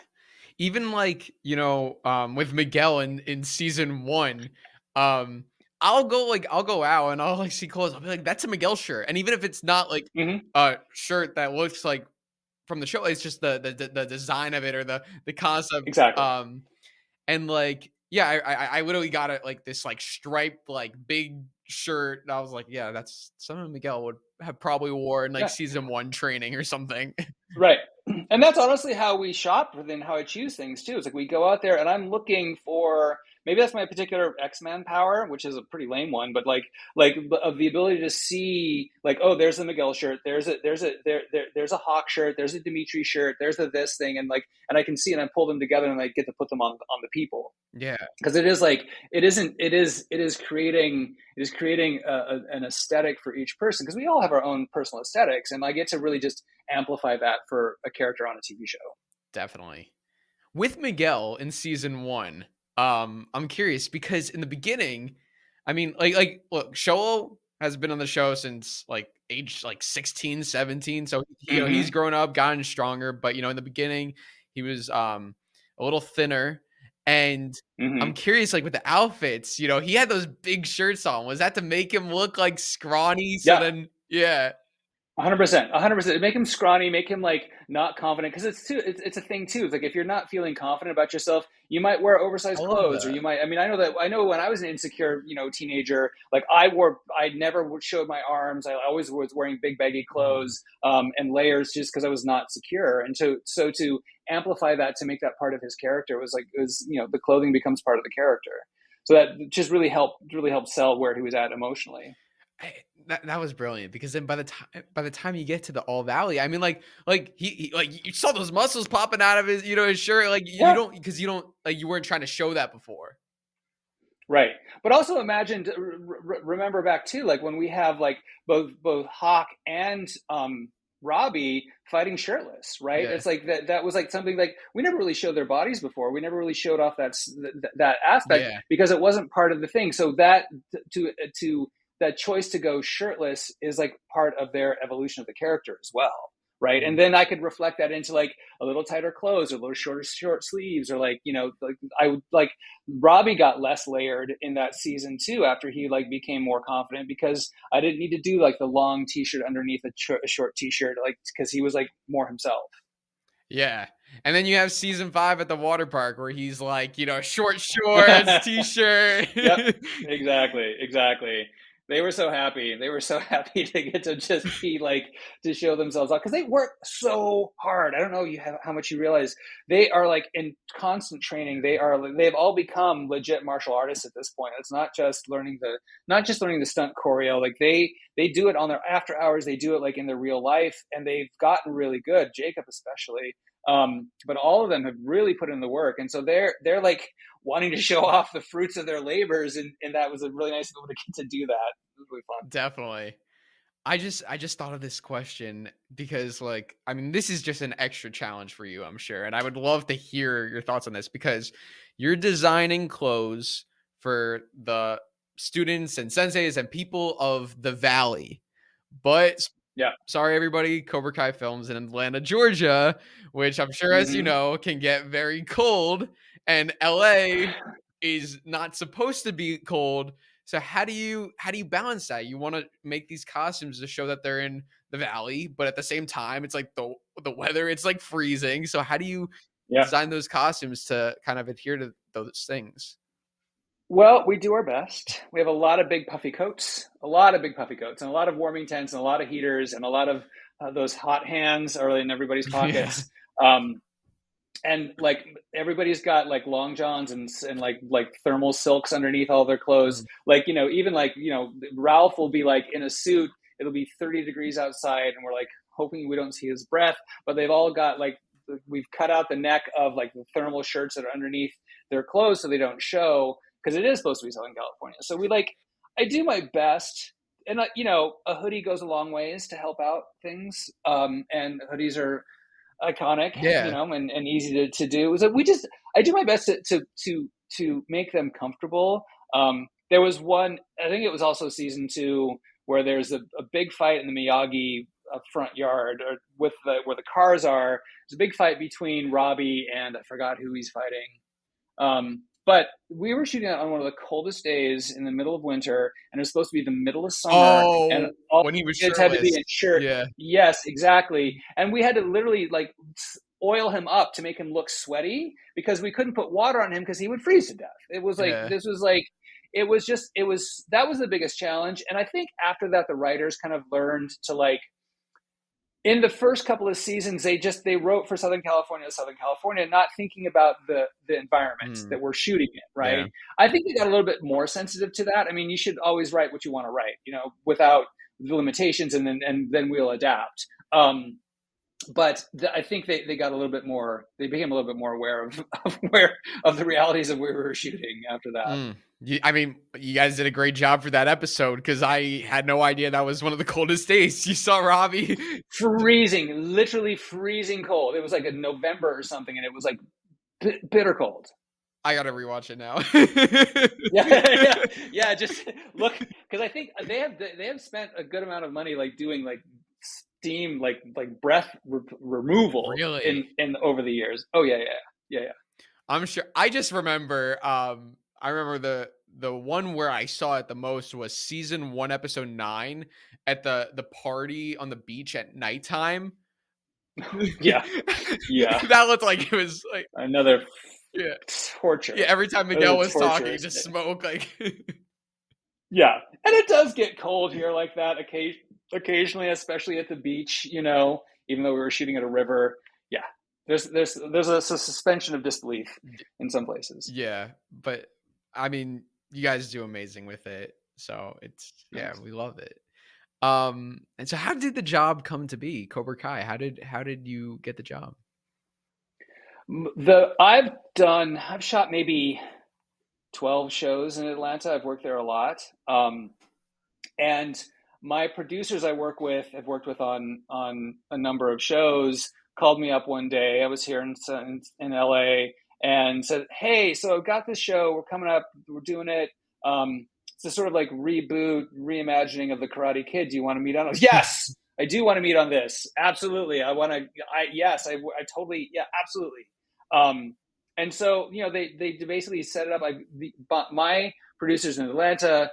Even like, with Miguel in season 1, I'll go out and I'll like see clothes. I'll be like, that's a Miguel shirt. And even if it's not like Mm-hmm. a shirt that looks like from the show, it's just the design of it or the concept. Exactly. And like, yeah, I literally got it like this like striped like big shirt. And I was like, yeah, that's something Miguel would have probably wore in like Yeah. season 1 training or something. Right. And that's honestly how we shop and how I choose things too. It's like we go out there and I'm looking for, maybe that's my particular X-Man power, which is a pretty lame one, but like of the ability to see like, oh, there's a Miguel shirt, there's a Hawk shirt, there's a Dimitri shirt, there's a this thing, and I can see and I pull them together and I get to put them on the people. Yeah. Because it is creating an aesthetic for each person, because we all have our own personal aesthetics, and I get to really just amplify that for a character on a TV show. Definitely. With Miguel in season 1, I'm curious because in the beginning, I mean, like look, Sholo has been on the show since like age like 16, 17. So he's grown up, gotten stronger, but in the beginning, he was a little thinner. And I'm curious, like with the outfits, he had those big shirts on. Was that to make him look like scrawny? So Yeah. then, yeah. 100%, 100%. Make him scrawny, make him like not confident, because it's a thing too. It's like if you're not feeling confident about yourself, you might wear I oversized love clothes, or that. you might. I mean, I know when I was an insecure, teenager, like I never showed my arms. I always was wearing big baggy Mhm. clothes, and layers, just because I was not secure. And to amplify that, to make that part of his character, was like, the clothing becomes part of the character. So that just really helped sell where he was at emotionally. That was brilliant, because then by the time you get to the All Valley, I mean, like he like you saw those muscles popping out of his his shirt, like you Yeah. don't, because you don't, like, you weren't trying to show that before. Right. But also imagine, remember back too, like when we have like both Hawk and Robbie fighting shirtless, right? Yeah, It's like that was like something like we never really showed their bodies before. We never really showed off that aspect, yeah. because it wasn't part of the thing. So that to that choice to go shirtless is like part of their evolution of the character as well. Right. And Mhm. then I could reflect that into like a little tighter clothes, or a little short sleeves, or like, like I would like Robbie got less layered in that season too, after he like became more confident, because I didn't need to do like the long t-shirt underneath a short t-shirt, like, because he was like more himself. Yeah. And then you have season 5 at the water park, where he's like, short shorts, Yep, t-shirt. exactly. They were so happy. They were so happy to get to just be like, to show themselves off, because they work so hard. I don't know how much you realize they are like in constant training. They've all become legit martial artists at this point. It's not just learning the stunt choreo. Like they do it on their after hours. They do it like in their real life, and they've gotten really good. Jacob especially. But all of them have really put in the work, and so they're like wanting to show off the fruits of their labors, and that was a really nice able to get to do that. It was really fun. Definitely. I just thought of this question because, like, I mean, this is just an extra challenge for you, I'm sure. And I would love to hear your thoughts on this, because you're designing clothes for the students and senseis and people of the valley. But Yeah. sorry, everybody, Cobra Kai films in Atlanta, Georgia, which I'm sure, as you Mm-hmm. know, can get very cold, and LA is not supposed to be cold. So how do you balance that? You want to make these costumes to show that they're in the valley, but at the same time, it's like the weather, it's like freezing. So how do you Yeah. design those costumes to kind of adhere to those things? Well, we do our best. We have a lot of big puffy coats, and a lot of warming tents, and a lot of heaters, and a lot of those hot hands are in everybody's Yeah. pockets. Um, and like everybody's got like long johns and like thermal silks underneath all their clothes. Mm. Like, even like, Ralph will be like in a suit. It'll be 30 degrees outside, and we're like hoping we don't see his breath. But they've all got like, we've cut out the neck of like the thermal shirts that are underneath their clothes, so they don't show, because it is supposed to be Southern California. So I do my best. And a hoodie goes a long ways to help out things. And hoodies are iconic, Yeah. and easy to do. So I do my best to make them comfortable. There was one, I think it was also season 2, where there's a big fight in the Miyagi front yard, or with where the cars are. There's a big fight between Robbie and I forgot who he's fighting. But we were shooting it on one of the coldest days in the middle of winter, and it was supposed to be the middle of summer, and Oh, all when he was the kids had to be shirtless. in shirt. Yeah. Yes, exactly. And we had to literally like oil him up to make him look sweaty, because we couldn't put water on him because he would freeze to death. It was like, Yeah. this was like, that was the biggest challenge. And I think after that, the writers kind of learned to like, in the first couple of seasons, they wrote for Southern California, not thinking about the environment Mm. that we're shooting in. Yeah. Right. I think they got a little bit more sensitive to that. I mean, you should always write what you want to write, without the limitations, and then we'll adapt. But I think they got a little bit more. They became a little bit more aware of the realities of where we were shooting after that. Mm. I mean, you guys did a great job for that episode, because I had no idea that was one of the coldest days. You saw Robbie. Freezing, literally freezing cold. It was like a November or something, and it was like bitter cold. I gotta rewatch it now. Yeah, yeah, yeah. Just look, because I think they have spent a good amount of money like doing like steam, like breath removal Really? in over the years. Oh yeah, yeah, yeah, yeah. I'm sure. I just remember. I remember the one where I saw it the most was season 1, episode 9 at the party on the beach at nighttime. Yeah. That looked like it was like another yeah. torture. Yeah, every time Miguel was talking, just smoke like Yeah. And it does get cold here like that occasionally, especially at the beach, you know, even though we were shooting at a river. Yeah. There's a suspension of disbelief in some places. Yeah, but I mean, you guys do amazing with it. So it's we love it. And so how did the job come to be, Cobra Kai? How did you get the job? I've shot maybe 12 shows in Atlanta. I've worked there a lot. And my producers have worked with on a number of shows, called me up one day. I was here in LA and said, "Hey, so I've got this show. We're coming up. We're doing it. It's a sort of like reboot, reimagining of the Karate Kid. Do you want to meet on it?" Yes, I do want to meet on this. Absolutely. I totally, yeah, absolutely. And so, you know, they basically set it up. My producers in Atlanta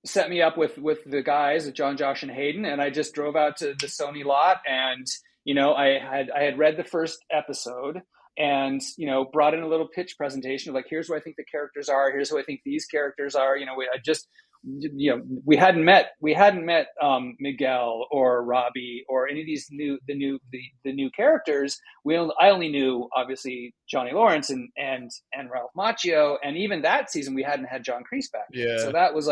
set me up with the guys, John, Josh, and Hayden, and I just drove out to the Sony lot, and you know, I had read the first episode, and you know, brought in a little pitch presentation of like, here's what I think the characters are, here's who I think these characters are. You know, we hadn't met Miguel or Robbie or any of these new characters. I only knew obviously Johnny Lawrence and Ralph Macchio, and even that season we hadn't had John Kreese back. Yeah. So that was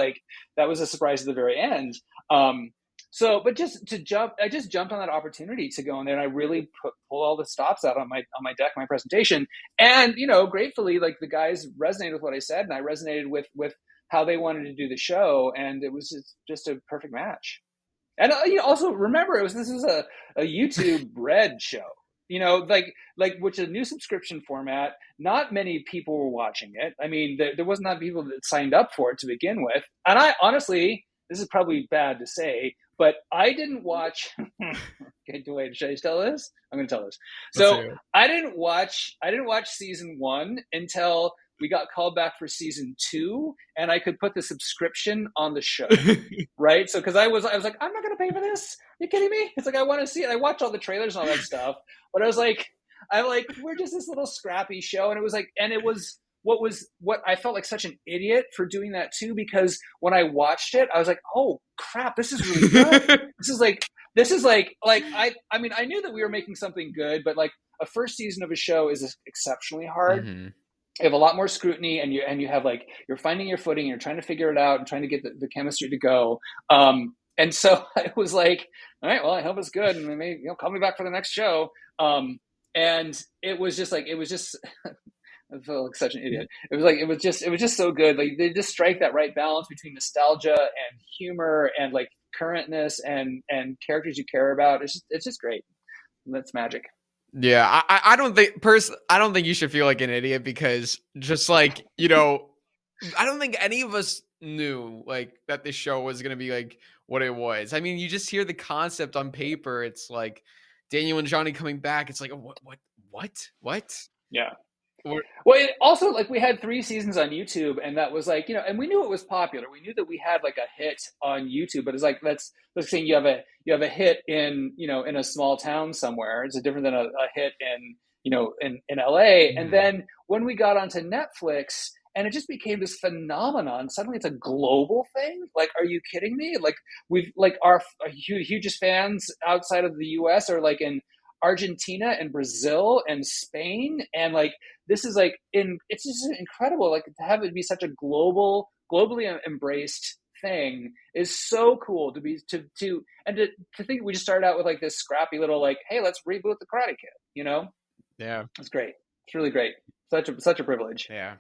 a surprise at the very end. But I just jumped on that opportunity to go in there, and I really pull all the stops out on my deck, my presentation, and you know, gratefully, like the guys resonated with what I said, and I resonated with how they wanted to do the show, and it was just a perfect match. And you also remember, this is a YouTube Red show, you know, like which is a new subscription format. Not many people were watching it. I mean, there was not people that signed up for it to begin with. And I honestly, this is probably bad to say, but I didn't watch. Should I tell this? I'm going to tell this. So I didn't watch season 1 until we got called back for season 2, and I could put the subscription on the show, right? So, because I was like, I'm not going to pay for this. Are you kidding me? It's like, I want to see it. I watched all the trailers and all that stuff, but I was like, we're just this little scrappy show, and it was like, and it was what I felt like such an idiot for doing that too, because when I watched it, I was like, oh crap, this is really good. This is like I mean, I knew that we were making something good, but like a first season of a show is exceptionally hard. Mm-hmm. You have a lot more scrutiny, and you have like, you're finding your footing, you're trying to figure it out and trying to get the chemistry to go. And so I was like, all right, well, I hope it's good, and maybe, you know, call me back for the next show. And it was just I felt like such an idiot. It was just so good. Like, they just strike that right balance between nostalgia and humor and like currentness and characters you care about. It's just great. That's magic. Yeah, I don't think you should feel like an idiot, because just like, you know, I don't think any of us knew like that this show was going to be like what it was. I mean, you just hear the concept on paper. It's like Daniel and Johnny coming back. It's like, what? Yeah. Well, it also, like, we had 3 seasons on YouTube, and that was like, you know, and we knew it was popular. We knew that we had like a hit on YouTube, but it's like, let's say you have a hit in, you know, in a small town somewhere. It's different than a hit in, you know, in LA. Mm. And then when we got onto Netflix, and it just became this phenomenon. Suddenly, it's a global thing. Like, are you kidding me? Like, we've like our hugest fans outside of the U.S. are like in Argentina and Brazil and Spain, and like, this is like it's just incredible. Like, to have it be such a globally embraced thing is so cool to think we just started out with like this scrappy little like, hey, let's reboot the Karate Kid, you know? Yeah, it's great. It's really great. Such a privilege. Yeah.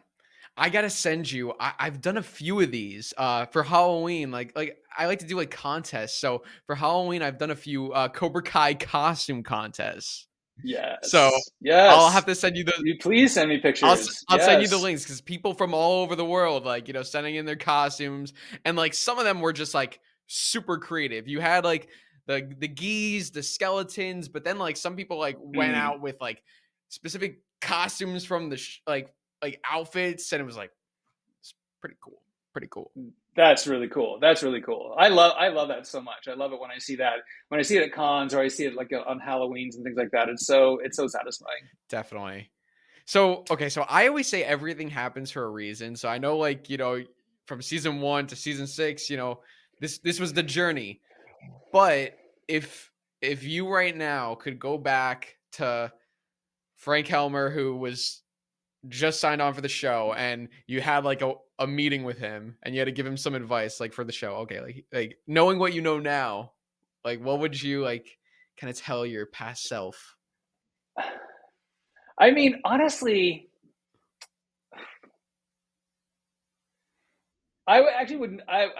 I gotta send you. I've done a few of these for Halloween. Like I like to do like contests. So for Halloween, I've done a few Cobra Kai costume contests. Yes. So yes, I'll have to send you those. You please send me pictures. I'll send you the links, because people from all over the world, like, you know, sending in their costumes, and like some of them were just like super creative. You had like the gis, the skeletons, but then like some people like went out with like specific costumes from the like outfits, and it was like it's pretty cool. Pretty cool. That's really cool. That's really cool. I love that so much. I love it when I see that, when I see it at cons, or I see it like on Halloweens and things like that. It's so satisfying. Definitely. So, okay, so I always say everything happens for a reason. So I know, like, from season 1 to season 6, this was the journey. But if you right now could go back to Frank Helmer, who was just signed on for the show, and you had like a meeting with him, and you had to give him some advice, like, for the show. Okay, like knowing what you know now, like, what would you like kind of tell your past self? I mean, honestly, I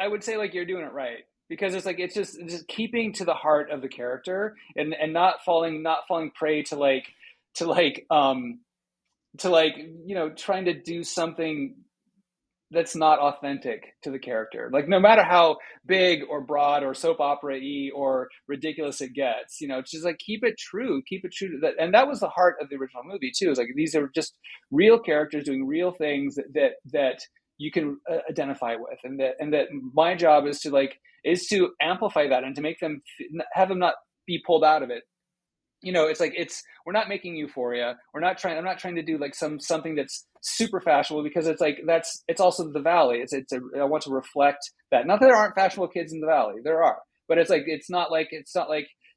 would say like you're doing it right, because it's like it's just keeping to the heart of the character, and not falling prey to trying to do something that's not authentic to the character. Like, no matter how big or broad or soap opera-y or ridiculous it gets, it's just like keep it true to that. And that was the heart of the original movie too. Is like these are just real characters doing real things that you can identify with, and that my job is to amplify that and to make them have them not be pulled out of it. It's like we're not making Euphoria. I'm not trying to do like something that's super fashionable, because it's like it's also the Valley. I want to reflect that. Not that there aren't fashionable kids in the Valley. There are, but it's not like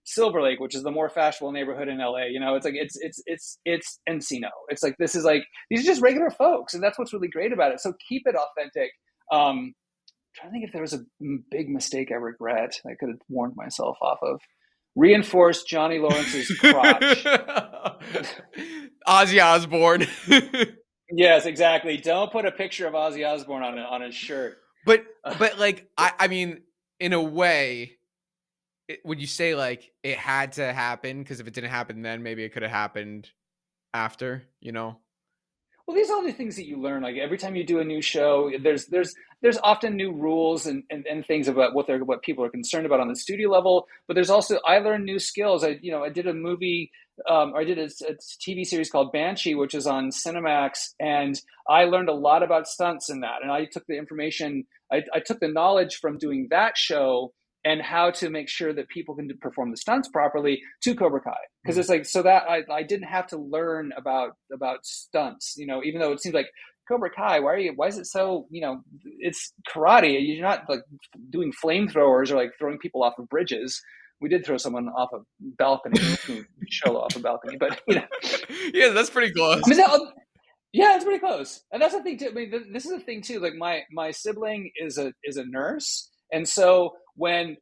Silver Lake, which is the more fashionable neighborhood in LA. It's like it's Encino. It's like these are just regular folks, and that's what's really great about it. So keep it authentic. I'm trying to think if there was a big mistake I regret I could have warned myself off of. Reinforce Johnny Lawrence's crotch. Ozzy Osbourne. Yes, exactly. Don't put a picture of Ozzy Osbourne on his shirt. But like I mean, in a way, would you say like it had to happen? Because if it didn't happen then, maybe it could have happened after. Well, these are all the things that you learn. Like every time you do a new show, there's often new rules and things about what people are concerned about on the studio level. But there's also, I learned new skills. I did a movie, I did a TV series called Banshee, which is on Cinemax, and I learned a lot about stunts in that. And I took the information, I took the knowledge from doing that show and how to make sure that people can perform the stunts properly to Cobra Kai. Because it's like, so that I didn't have to learn about stunts, even though it seems like Cobra Kai, why is it so, it's karate. You're not like doing flamethrowers or like throwing people off of bridges. We did throw someone off a balcony, show off a balcony, but yeah, that's pretty close. I mean, yeah, it's pretty close. And that's the thing too. I mean, this is the thing too. Like my sibling is a nurse. And so when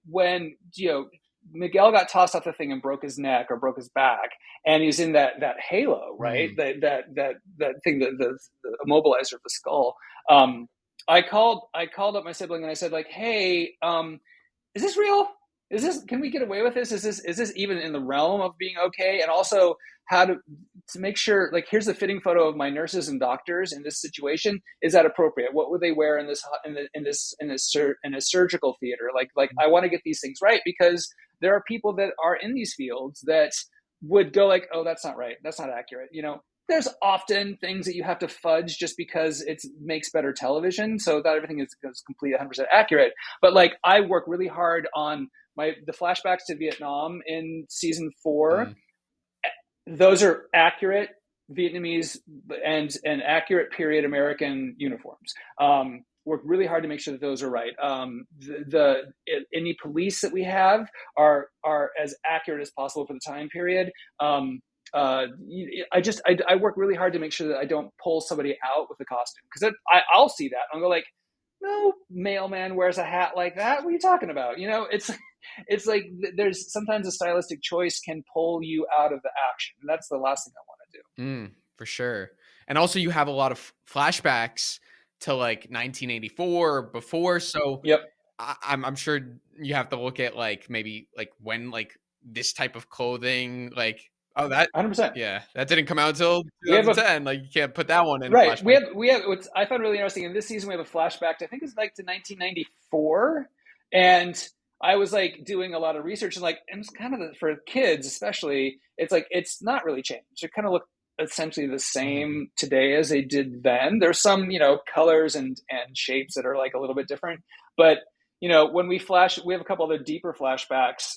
Miguel got tossed off the thing and broke his neck or broke his back, and he's in that halo, right? That thing, the immobilizer of the skull. I called up my sibling and I said like, hey, is this real? Can we get away with this? Is this even in the realm of being okay? And also how to make sure, like, here's a fitting photo of my nurses and doctors in this situation. Is that appropriate? What would they wear in a surgical theater? Like I want to get these things right, because there are people that are in these fields that would go like, oh, that's not right. That's not accurate. There's often things that you have to fudge just because it makes better television. So not everything is complete 100% accurate. But like I work really hard on the flashbacks to Vietnam in season 4. Those are accurate Vietnamese and accurate period American uniforms. Work really hard to make sure that those are right. Any police that we have are as accurate as possible for the time period. I work really hard to make sure that I don't pull somebody out with a costume, because I'll see that and I'll go like, no mailman wears a hat like that. What are you talking about? It's like there's sometimes a stylistic choice can pull you out of the action. And that's the last thing I want to do. For sure. And also you have a lot of flashbacks to like 1984 or before. So yep. I'm sure you have to look at like maybe like when like this type of clothing, like, oh, that 100%. Yeah, that didn't come out until 2010. Like you can't put that one in. Right. We have what I found really interesting in this season. We have a flashback to, I think it's like to 1994, and I was like doing a lot of research, and like, and it's kind of for kids especially, it's like it's not really changed. It kind of look essentially the same today as they did then. There's some, you know, colors and shapes that are like a little bit different, but you know, when we have a couple other deeper flashbacks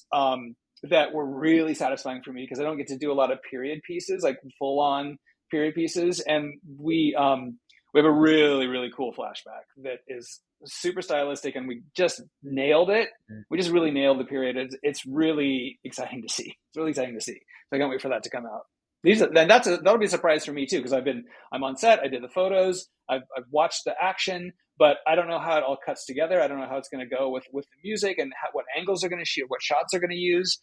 that were really satisfying for me because I don't get to do a lot of period pieces, like full on period pieces, and we have a really, really cool flashback that is super stylistic, and we just nailed it. We just really nailed the period. It's really exciting to see. It's really exciting to see. So I can't wait for that to come out. That'll be a surprise for me too, because I'm on set. I did the photos. I've watched the action, but I don't know how it all cuts together. I don't know how it's going to go with the music and what angles they're going to shoot, what shots they're going to use.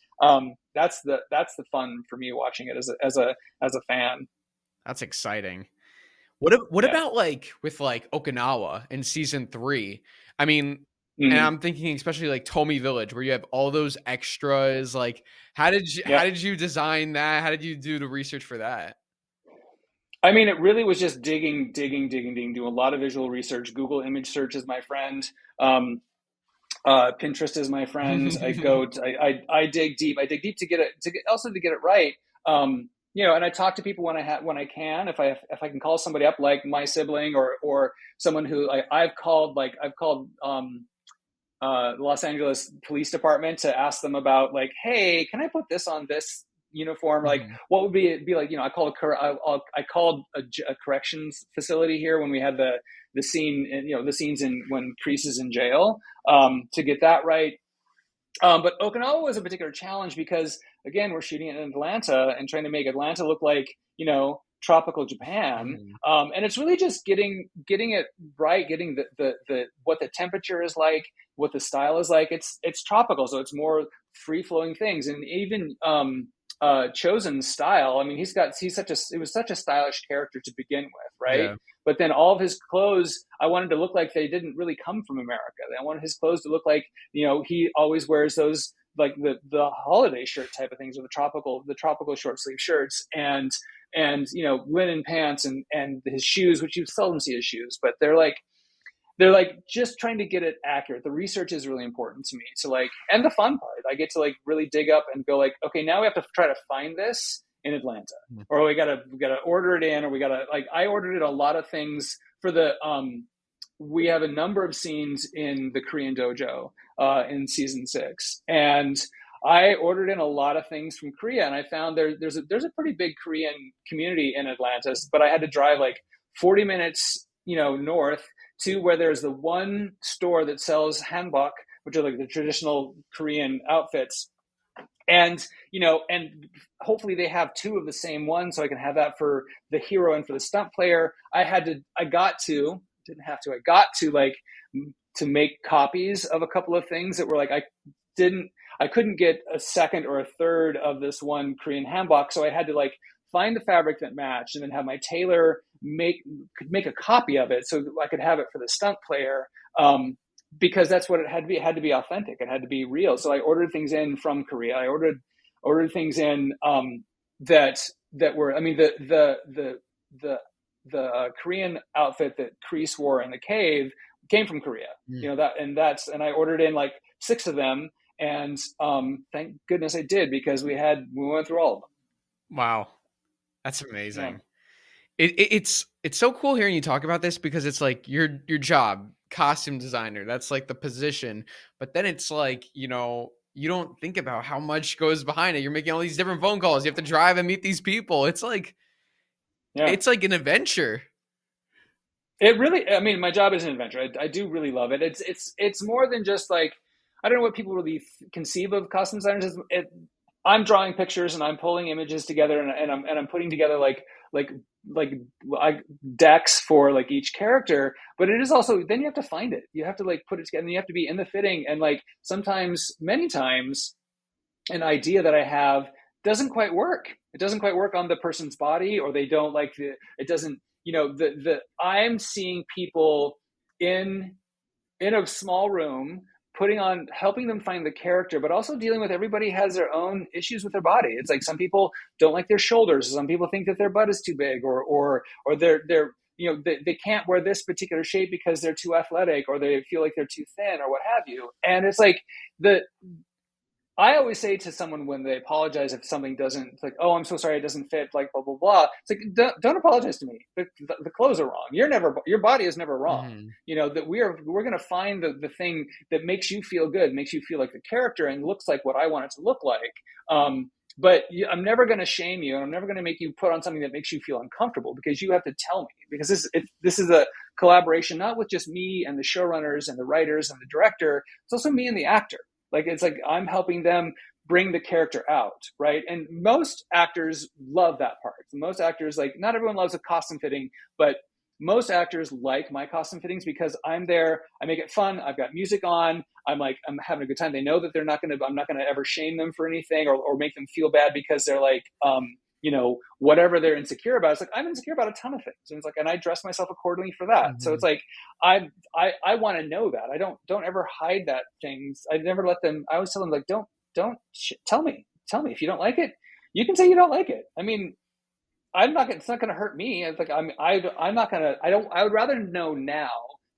That's the fun for me watching it as a fan. That's exciting. What about like with like Okinawa in season 3? I mean, and I'm thinking especially like Tomi Village, where you have all those extras. Like, how did you design that? How did you do the research for that? I mean, it really was just digging, doing a lot of visual research. Google image search is my friend. Pinterest is my friend. I dig deep. I dig deep to get it right. You know, and I talk to people when I can, if I can call somebody up, like my sibling or someone who I've called the Los Angeles Police Department to ask them about, like, hey, can I put this on this uniform? Like, what would be like? You know, I called a corrections facility here when we had the scene, the scenes when Kreese is in jail, to get that right. But Okinawa was a particular challenge because, again, we're shooting it in Atlanta and trying to make Atlanta look like, you know, tropical Japan. And it's really just getting it right, getting the what the temperature is like, what the style is like. It's tropical, so it's more free flowing things. And even Chosen's style, I mean, it was such a stylish character to begin with, right? Yeah. But then all of his clothes, I wanted to look like they didn't really come from America. I wanted his clothes to look like, you know, he always wears those, like the holiday shirt type of things, or the tropical short sleeve shirts, and you know, linen pants, and his shoes, which you seldom see his shoes, but they're like just trying to get it accurate. The research is really important to me. So like, and the fun part, I get to like really dig up and go like, okay, now we have to try to find this in Atlanta, or we gotta order it in, or we gotta, like, I ordered a lot of things for the we have a number of scenes in the Korean dojo in season 6, and I ordered in a lot of things from Korea, and I found there's a pretty big Korean community in Atlanta, but I had to drive like 40 minutes, you know, north to where there's the one store that sells hanbok, which are like the traditional Korean outfits. And, you know, and hopefully they have 2 of the same one, so I can have that for the hero and for the stunt player. I got to like to make copies of a couple of things that were like, I couldn't get a second or a third of this one Korean hanbok, so I had to like find the fabric that matched, and then have my tailor could make a copy of it so I could have it for the stunt player. Because that's what it had to be. It had to be authentic. It had to be real. So I ordered things in from Korea. I ordered things in that were. I mean, the Korean outfit that Kreese wore in the cave came from Korea. You know, and I ordered in like 6 of them, and thank goodness I did, because we went through all of them. Wow, that's amazing. Yeah. It's so cool hearing you talk about this, because it's like your job, costume designer, that's like the position, but then it's like, you know, you don't think about how much goes behind it. You're making all these different phone calls, you have to drive and meet these people. It's like, it's like an adventure. It really, I mean, my job is an adventure. I do really love it. It's more than just like, I don't know what people really conceive of costume designers. I'm drawing pictures and I'm pulling images together, and I'm putting together like decks for like each character. But it is also, then you have to find it. You have to like put it together, and you have to be in the fitting. And like many times, an idea that I have doesn't quite work. It doesn't quite work on the person's body, or they don't like it doesn't, you know, I'm seeing people in a small room, helping them find the character, but also dealing with, everybody has their own issues with their body. It's like, some people don't like their shoulders. Some people think that their butt is too big, or they're, you know, they can't wear this particular shape because they're too athletic, or they feel like they're too thin, or what have you. And it's like I always say to someone when they apologize if something doesn't, it's like, oh, I'm so sorry, it doesn't fit, like blah blah blah. It's like, don't apologize to me. The clothes are wrong. Your body is never wrong. Mm-hmm. You know that we're going to find the thing that makes you feel good, makes you feel like the character, and looks like what I want it to look like. But I'm never going to shame you, and I'm never going to make you put on something that makes you feel uncomfortable, because you have to tell me, because this is a collaboration, not with just me and the showrunners and the writers and the director. It's also me and the actor. Like, it's like I'm helping them bring the character out, right? And most actors love that part. Most actors, like, not everyone loves a costume fitting, but most actors like my costume fittings because I'm there. I make it fun. I've got music on. I'm having a good time. They know that I'm not going to ever shame them for anything or make them feel bad because they're like, you know, whatever they're insecure about. It's like, I'm insecure about a ton of things. And it's like, and I dress myself accordingly for that. Mm-hmm. So it's like, I want to know that. I don't ever hide that things. I never let them, I always tell them, like, tell me if you don't like it, you can say you don't like it. I mean, it's not going to hurt me. It's like, I'm not going to, I would rather know now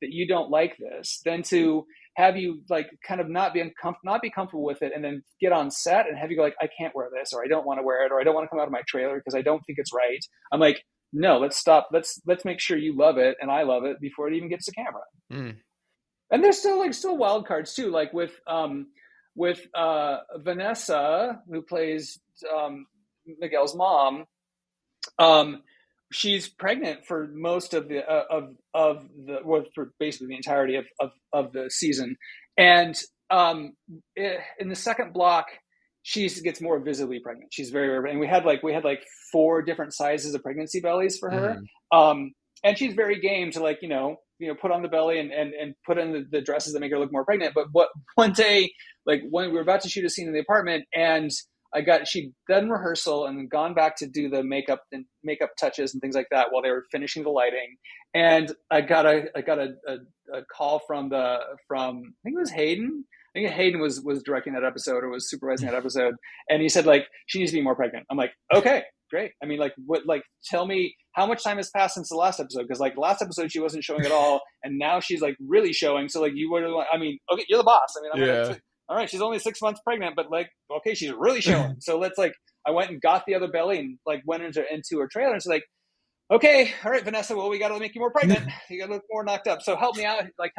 that you don't like this than to have you like kind of not be comfortable with it and then get on set and have you go like, I can't wear this, or I don't want to wear it, or I don't want to come out of my trailer because I don't think it's right. I'm like, no, let's stop. Let's make sure you love it and I love it before it even gets to camera. Mm. And there's still wild cards too, like with Vanessa, who plays Miguel's mom. She's pregnant for most of the for basically the entirety of the season, and in the second block, she gets more visibly pregnant. She's very, and we had like 4 different sizes of pregnancy bellies for her, and she's very game to, like, you know put on the belly and put in the dresses that make her look more pregnant. But one day, like when we were about to shoot a scene in the apartment, and she'd done rehearsal and gone back to do the makeup touches and things like that while they were finishing the lighting. And I got a call from I think it was Hayden. I think Hayden was directing that episode or was supervising that episode. And he said, like, she needs to be more pregnant. I'm like, okay, great. I mean, like, tell me how much time has passed since the last episode? Because like last episode, she wasn't showing at all. And now she's like really showing. So like, okay, you're the boss. I mean, all right, she's only 6 months pregnant, but like, okay, she's really showing. So let's I went and got the other belly and like went into her trailer and she's like, okay, all right, Vanessa, well, we got to make you more pregnant. You got to look more knocked up. So help me out. Like,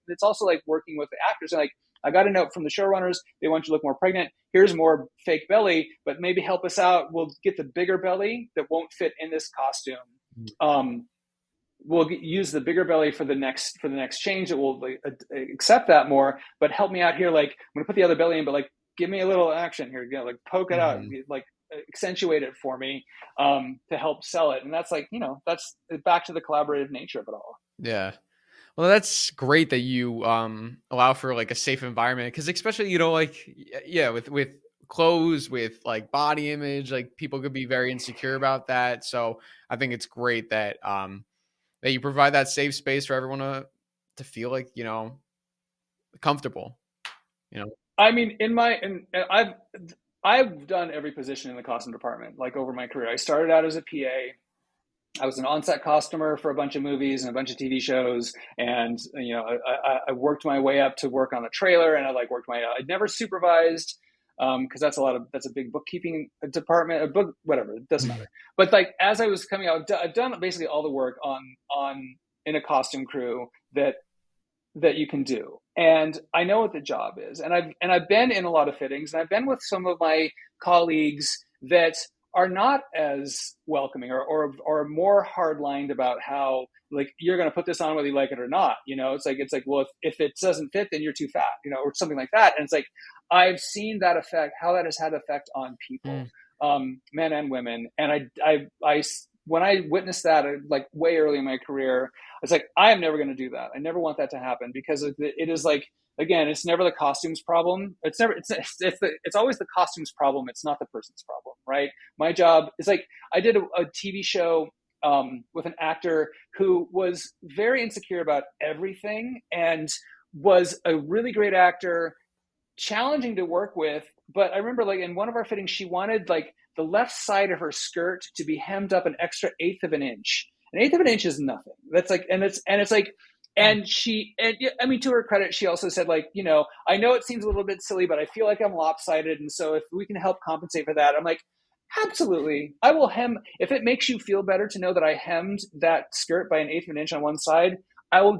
it's also like working with the actors. And like, I got a note from the showrunners. They want you to look more pregnant. Here's more fake belly, but maybe help us out. We'll get the bigger belly that won't fit in this costume. We'll use the bigger belly for the next change. It will accept that more, but help me out here. Like, I'm gonna put the other belly in, but like, give me a little action here. Like, poke it out, like accentuate it for me, to help sell it. And that's like, that's back to the collaborative nature of it all. Yeah. Well, that's great that you allow for like a safe environment, because especially with clothes, with like body image, like people could be very insecure about that. So I think it's great that that you provide that safe space for everyone to feel like, comfortable. I mean, I've done every position in the costume department, like, over my career. I started out as a PA. I was an on-set costumer for a bunch of movies and a bunch of TV shows. And, I worked my way up to work on a trailer, and I'd never supervised, because that's a big bookkeeping department, a book, whatever, it doesn't matter. But like, as I was coming out, I've done basically all the work in a costume crew that you can do. And I know what the job is. And I've been in a lot of fittings, and I've been with some of my colleagues that are not as welcoming or more hard-lined about how, like, you're going to put this on whether you like it or not. It's like, well, if it doesn't fit, then you're too fat, or something like that. And it's like, I've seen that effect, how that has had effect on people, men and women. And I when I witnessed that, like, way early in my career, I was like, I am never going to do that. I never want that to happen, because it is like, again, it's never the costume's problem. It's always the costume's problem. It's not the person's problem, right? My job is, like, I did a TV show with an actor who was very insecure about everything and was a really great actor, challenging to work with. But I remember, like, in one of our fittings, she wanted, like, the left side of her skirt to be hemmed up an extra 1/8 of an inch. An 1/8 of an inch is nothing. That's like, and it's like, And I mean, to her credit, she also said, like, you know, I know it seems a little bit silly, but I feel like I'm lopsided. And so if we can help compensate for that, I'm like, absolutely. I will hem. If it makes you feel better to know that I hemmed that skirt by 1/8 of an inch on one side, I will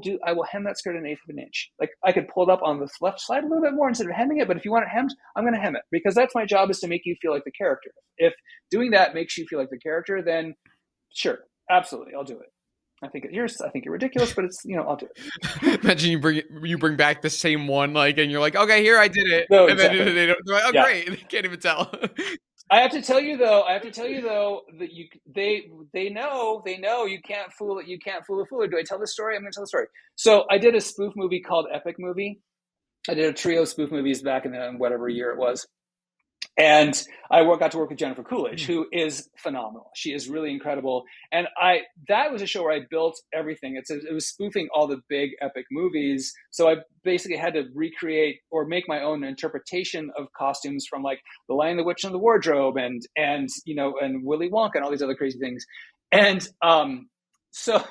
hem that skirt 1/8 of an inch. Like, I could pull it up on the left side a little bit more instead of hemming it. But if you want it hemmed, I'm going to hem it, because that's my job, is to make you feel like the character. If doing that makes you feel like the character, then sure, absolutely, I'll do it. I think you're ridiculous, but it's, you know, I'll do it. Imagine you bring back the same one, like, and you're like, okay, here, I did it. No, And exactly. then they're like, oh, Yeah. great. They can't even tell. I have to tell you though that they know you can't fool it. You can't fool a fooler. Do I tell the story? I'm going to tell the story. So I did a spoof movie called Epic Movie. I did a trio of spoof movies back in whatever year it was. And I got to work with Jennifer Coolidge, who is phenomenal. She is really incredible. And that was a show where I built everything. It was spoofing all the big epic movies. So I basically had to recreate or make my own interpretation of costumes from, like, The Lion, the Witch, and the Wardrobe, and you know, and Willy Wonka, and all these other crazy things. And so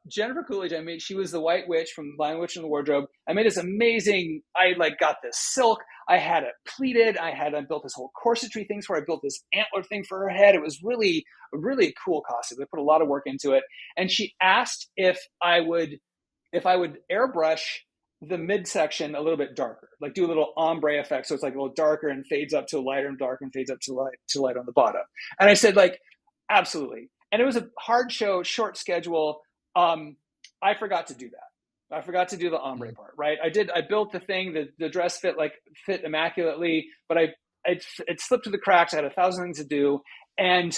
Jennifer Coolidge, she was the White Witch from Lion, Witch, and the Wardrobe. I made this amazing, I got this silk. I had it pleated. I built this whole corsetry thing where I built this antler thing for her head. It was really a really cool costume. I put a lot of work into it. And she asked if I would airbrush the midsection a little bit darker, like do a little ombre effect. So it's like a little darker and fades up to lighter and darker and fades up to light on the bottom. And I said, like, absolutely. And it was a hard show, short schedule. I forgot to do that. I forgot to do the ombre part, right? I built the thing, the dress fit immaculately, but it slipped through the cracks. I had 1,000 things to do. And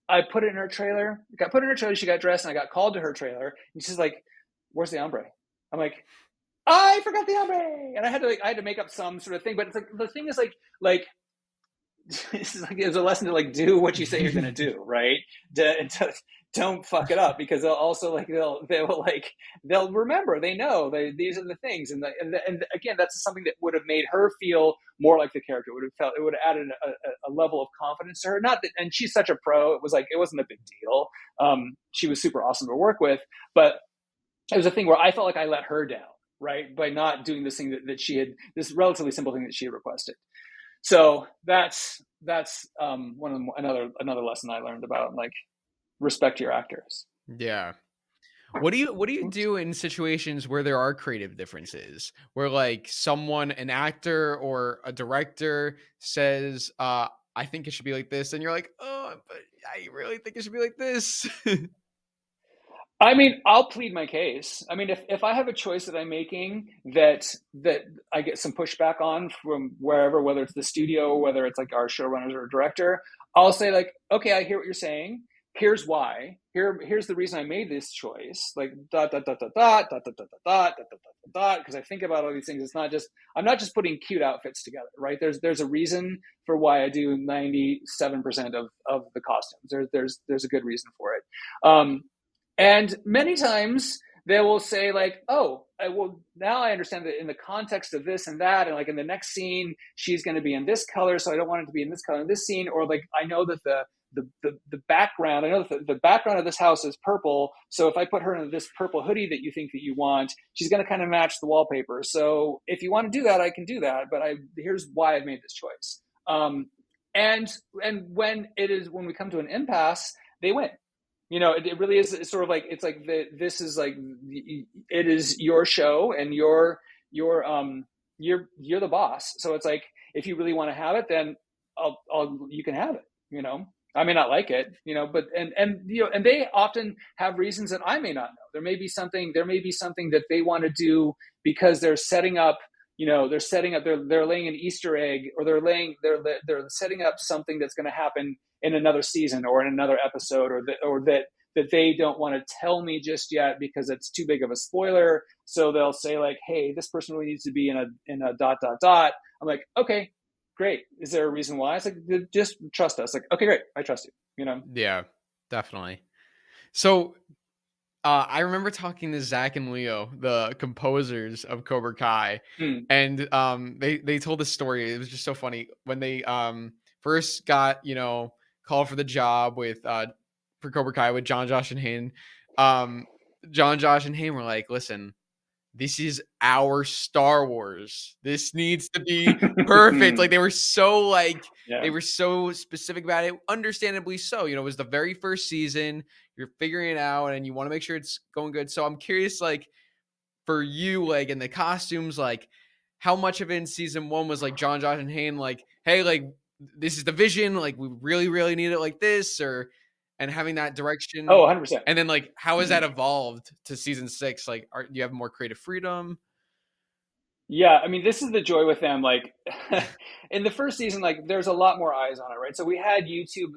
I put it in her trailer. She got dressed, and I got called to her trailer. And she's like, where's the ombre? I'm like, I forgot the ombre. And I had to make up some sort of thing. But it's like, the thing is like, it's a lesson to, like, do what you say you're going to do, right? Don't fuck it up, because they'll also, like, they'll remember, they know these are the things. And again, that's something that would have made her feel more like the character. It would have added a level of confidence to her. Not that, and she's such a pro. It wasn't a big deal. She was super awesome to work with, but it was a thing where I felt like I let her down, right? By not doing this thing that she had, this relatively simple thing that she had requested. So that's another lesson I learned about, like, respect your actors. Yeah. What do you do in situations where there are creative differences, where, like, an actor or a director says, I think it should be like this, and you're like, oh, but I really think it should be like this. I mean, I'll plead my case. I mean, if I have a choice that I'm making that I get some pushback on from wherever, whether it's the studio or whether it's, like, our showrunners or director, I'll say, like, okay, I hear what you're saying. Here's why. Here's the reason I made this choice. Like, dot dot dot dot dot dot dot dot dot dot dot dot. Because I think about all these things. I'm not just putting cute outfits together, right? There's a reason for why I do 97% of the costumes. There's a good reason for it. And many times they will say, like, oh, now I understand that in the context of this and that, and, like, in the next scene, she's going to be in this color, so I don't want it to be in this color in this scene. Or, like, I know that the background, I know that the background of this house is purple, so if I put her in this purple hoodie that you think that you want, she's going to kind of match the wallpaper. So if you want to do that, I can do that, but here's why I've made this choice. And when we come to an impasse, they win. You know, it really is. It's sort of like, this is like, it is your show, and you're the boss. So it's like, if you really want to have it, then you can have it. You know, I may not like it, you know, but and you know, and they often have reasons that I may not know. There may be something that they want to do because they're setting up. You know, they're laying an Easter egg, or they're setting up something that's going to happen in another season or in another episode, or that they don't want to tell me just yet because it's too big of a spoiler. So they'll say, like, hey, this person really needs to be in a dot dot dot. I'm like, okay, great. Is there a reason why? It's like, just trust us. Like, okay, great, I trust you. You know? Yeah, definitely. So I remember talking to Zach and Leo, the composers of Cobra Kai, and they told this story. It was just so funny when they first got, you know, called for the job with for Cobra Kai with John, Josh, and Hayden. John, Josh, and Hayden were like, listen, this is our Star Wars. This needs to be perfect. Like they were so they were so specific about it. Understandably so. You know, it was the very first season. You're figuring it out and you want to make sure it's going good. So I'm curious, like, for you, like in the costumes, like how much of it in season 1 was like John, Josh, and Hayden, like, hey, like this is the vision, like we really, really need it like this, or and having that direction. Oh, 100%. And then like how has that evolved to season 6? Like do you have more creative freedom? Yeah, I mean, this is the joy with them. Like in the first season, like there's a lot more eyes on it, right? So we had YouTube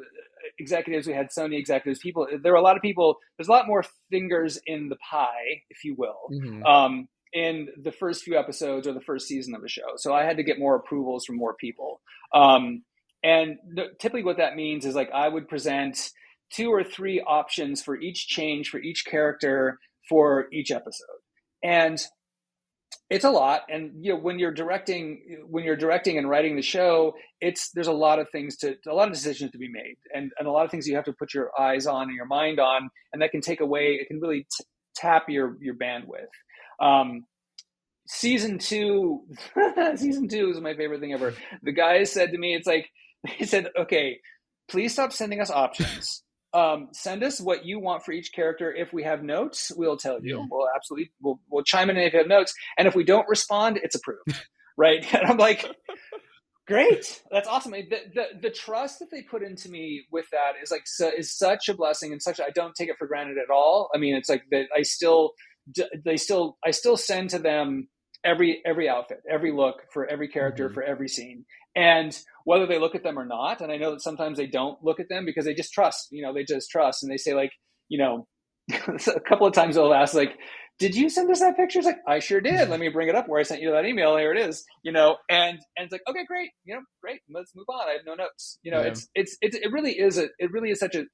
executives, we had Sony executives, people. There were a lot of people. There's a lot more fingers in the pie, if you will, in the first few episodes or the first season of the show. So I had to get more approvals from more people. And typically, what that means is like I would present 2 or 3 options for each change for each character for each episode, and it's a lot. And you know, when you're directing and writing the show, there's a lot of decisions to be made, and a lot of things you have to put your eyes on and your mind on, and that can take away. It can really tap your bandwidth. Season 2 is my favorite thing ever. The guys said to me, it's like they said, okay, please stop sending us options. Send us what you want for each character. If we have notes, we'll tell you. We'll absolutely, we'll chime in if you have notes. And if we don't respond, it's approved. Right. And I'm like, great. That's awesome. The trust that they put into me with that is like, is such a blessing and I don't take it for granted at all. I mean, it's like that I still send to them every outfit, every look for every character, for every scene. And whether they look at them or not, and I know that sometimes they don't look at them because they just trust, and they say like, a couple of times they'll ask like, did you send us that picture? It's like, I sure did. Let me bring it up where I sent you that email. Here it is, and it's like, okay, great. Great. Let's move on. I have no notes. It really is such an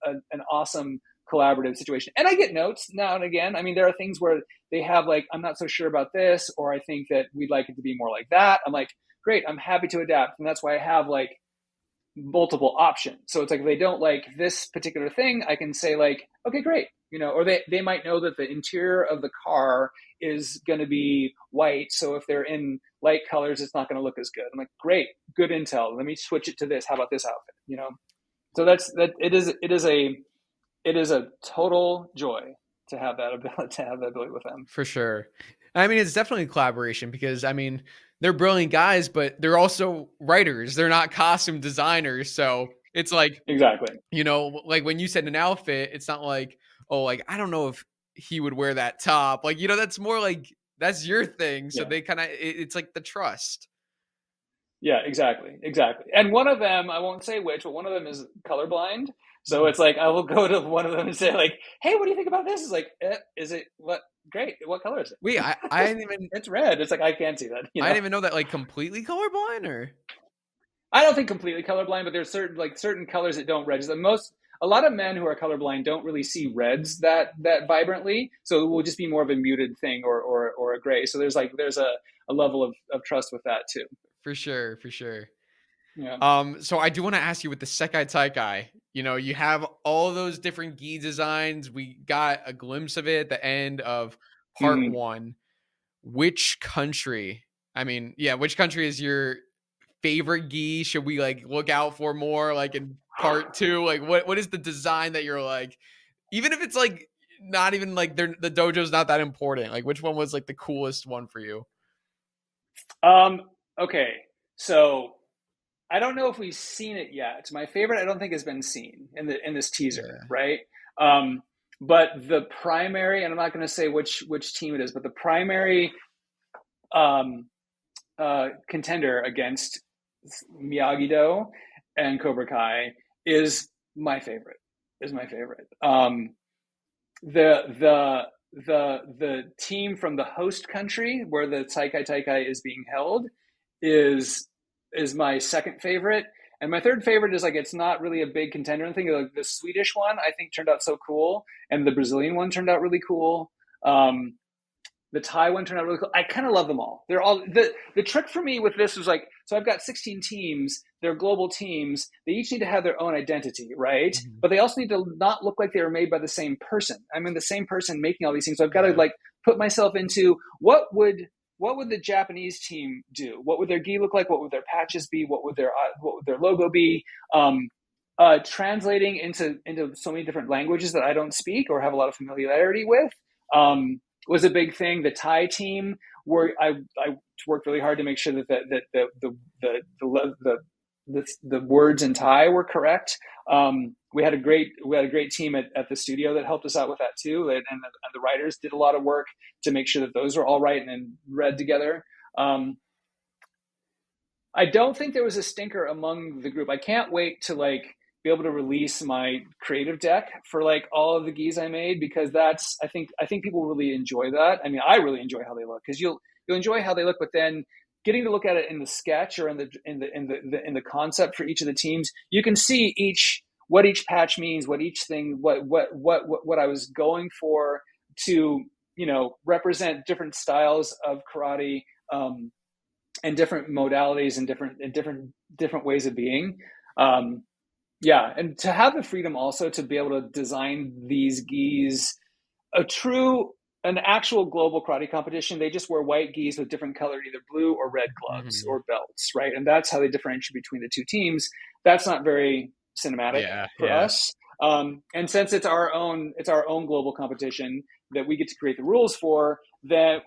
awesome collaborative situation. And I get notes now and again. I mean, there are things where they have like, I'm not so sure about this, or I think that we'd like it to be more like that. I'm like, great, I'm happy to adapt. And that's why I have like multiple options. So it's like, if they don't like this particular thing, I can say like, okay, great. Or they might know that the interior of the car is going to be white. So if they're in light colors, it's not going to look as good. I'm like, great, good intel. Let me switch it to this. How about this outfit? So it is a total joy to have that ability with them. For sure. I mean, it's definitely a collaboration because I mean, they're brilliant guys, but they're also writers. They're not costume designers. So it's like, exactly, like when you said an outfit, it's not like, oh, like, I don't know if he would wear that top. Like, that's more like, that's your thing. So they kind of, it's like the trust. Yeah, exactly. And one of them, I won't say which, but one of them is colorblind. So it's like, I will go to one of them and say like, hey, what do you think about this? It's like, is it what? Great. What color is it? Wait, I didn't even. It's red. It's like, I can't see that. I didn't even know that, like completely colorblind, or. I don't think completely colorblind, but there's certain colors that don't register. A lot of men who are colorblind don't really see reds that vibrantly. So it will just be more of a muted thing or a gray. So there's a level of trust with that too. For sure. Yeah. So I do want to ask you with the Sekai Taikai, you have all those different gi designs. We got a glimpse of it at the end of part 1. Which country is your favorite gi? Should we like look out for more like in part 2? Like what is the design that you're like, even if it's like not even like the dojo's not that important, like which one was like the coolest one for you? Okay. So I don't know if we've seen it yet. My favorite, I don't think, has been seen in this teaser, right? But the primary, and I'm not going to say which team it is, but the primary contender against Miyagi-Do and Cobra Kai is my favorite. The team from the host country where the Sekai Taikai is being held is my second favorite. And my third favorite is like, it's not really a big contender. I think like the Swedish one, I think turned out so cool. And the Brazilian one turned out really cool. The Thai one turned out really cool. I kind of love them all. They're all, the trick for me with this was like, So I've got 16 teams. They're global teams. They each need to have their own identity, right? Mm-hmm. But they also need to not look like they were made by the same person. I mean, the same person making all these things. So I've got to like put myself into what would the Japanese team do? What would their gi look like? What would their patches be? What would their logo be? Translating into so many different languages that I don't speak or have a lot of familiarity with was a big thing. The Thai team, where I worked really hard to make sure that the words in Thai were correct. We had a great team at the studio that helped us out with that too, and the writers did a lot of work to make sure that those were all right and then read together. I don't think there was a stinker among the group. I can't wait to like be able to release my creative deck for like all of the gis I made, because that's I think people really enjoy that. I mean, I really enjoy how they look, because you'll enjoy how they look, but then getting to look at it in the sketch or in the concept for each of the teams, you can see what each patch means, what each thing, what I was going for to, you know, represent different styles of karate and different modalities and different ways of being. Yeah, and to have the freedom also to be able to design these gis, an actual global karate competition, they just wear white gis with different colored either blue or red gloves or belts, right? And that's how they differentiate between the two teams. That's not very cinematic for us. And since it's our own global competition that we get to create the rules for, that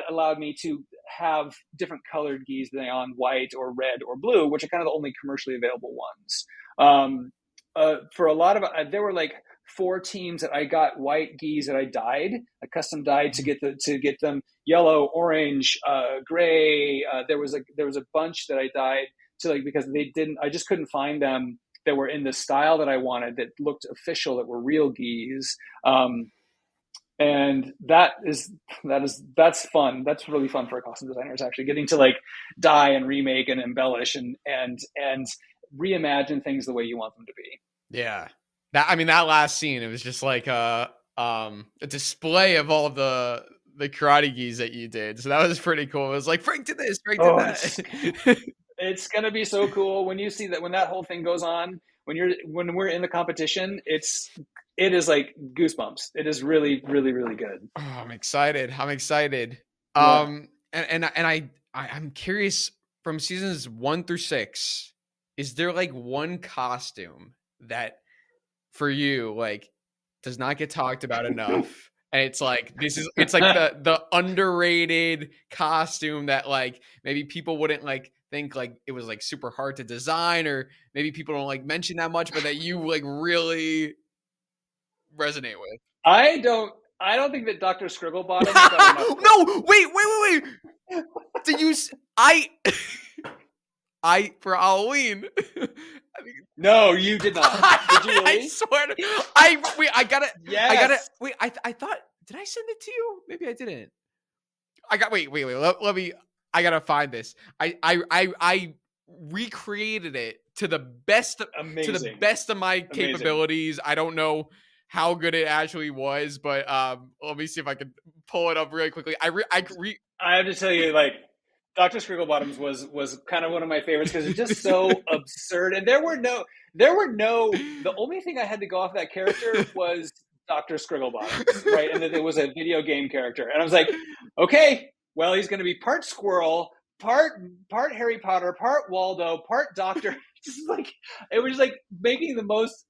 allowed me to have different colored gis than on white or red or blue, which are kind of the only commercially available ones. For a lot of there were like 4 teams that I got white gis that I custom dyed to get them yellow, orange, gray. There was a bunch that I dyed to like, because I just couldn't find them that were in the style that I wanted, that looked official, that were real gis. And that's fun. That's really fun for costume designers, actually getting to like dye and remake and embellish and reimagine things the way you want them to be. Yeah. That last scene, it was just like a display of all of the karate gis that you did. So that was pretty cool. It was like, Frank did this, Frank did that. It's going to be so cool when you see that, when that whole thing goes on, when we're in the competition, it is like goosebumps. It is really, really, really good. Oh, I'm excited. Yeah. And I'm curious, from seasons 1 through 6, is there like one costume that for you like does not get talked about enough? And it's like it's like the underrated costume that like maybe people wouldn't like think like it was like super hard to design, or maybe people don't like mention that much, but that you like really resonate with. I don't think that Dr. Scribblebottoms No, wait. Did you I for Halloween? No, you did not. Did you really? I swear to I gotta. Yes. I gotta wait. I thought, did I send it to you? Maybe I didn't. Wait. Let me. I gotta find this. I recreated it to the best of my capabilities. I don't know how good it actually was, but let me see if I can pull it up really quickly. I have to tell you, like, Dr. Scribblebottoms was kind of one of my favorites, because it's just so absurd. And there were no, the only thing I had to go off that character was Dr. Scribblebottoms, right? And that it was a video game character. And I was like, okay, well, he's going to be part squirrel, part Harry Potter, part Waldo, part doctor. Just like, it was like making the most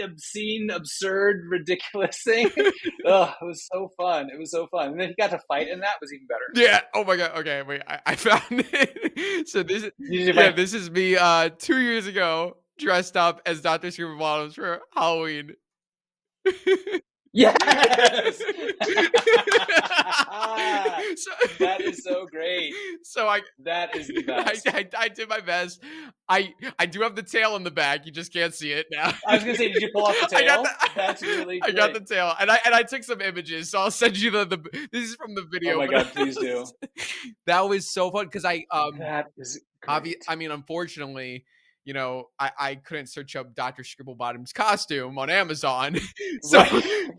obscene, absurd, ridiculous thing. Oh, it was so fun. And then he got to fight, and that was even better. Yeah. Oh my god. Okay. Wait. I found it. So this is me 2 years ago, dressed up as Dr. Scribblebottoms for Halloween. Yes. That is so great. That is the best. I did my best. I do have the tail in the back. You just can't see it now. I was gonna say, did you pull off the tail? That's really great. I got the tail, and I took some images, so I'll send you the this is from the video. Oh my god, please do. That was so fun, because that is great. Unfortunately, you know, I couldn't search up Dr. Scribblebottom's costume on Amazon. So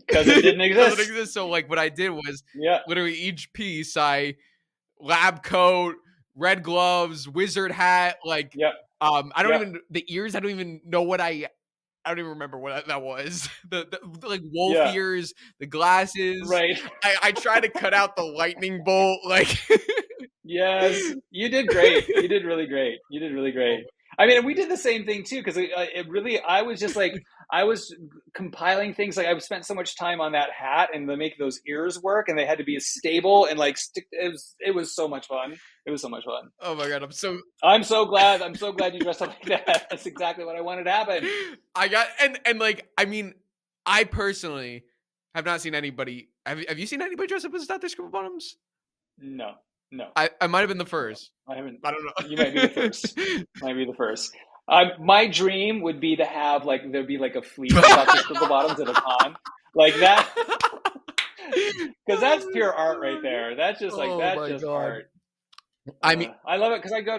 because it didn't exist. So like what I did was literally each piece, I lab coat, red gloves, wizard hat, like Yep. I don't even the ears. I don't even know what I don't even remember what that was. The like wolf ears, the glasses. Right. I tried to cut out the lightning bolt. Like, yes, you did great. You did really great. You did really great. I mean, we did the same thing too, because it really, I was just like, I was compiling things. Like, I've spent so much time on that hat and to make those ears work, and they had to be stable and like stick. It was so much fun. It was so much fun. Oh my god, I'm so glad you dressed up like that. That's exactly what I wanted to happen. I got and like, I mean, I personally have not seen anybody. Have you seen anybody dress up as Dr. Scribblebottoms? No. I might have been the first. I haven't. I don't know. You might be the first. My dream would be to have like there'd be like a fleet of Dr. Scribblebottoms at a con, like that, because that's pure art right there. That's just like art. I mean, I love it because I go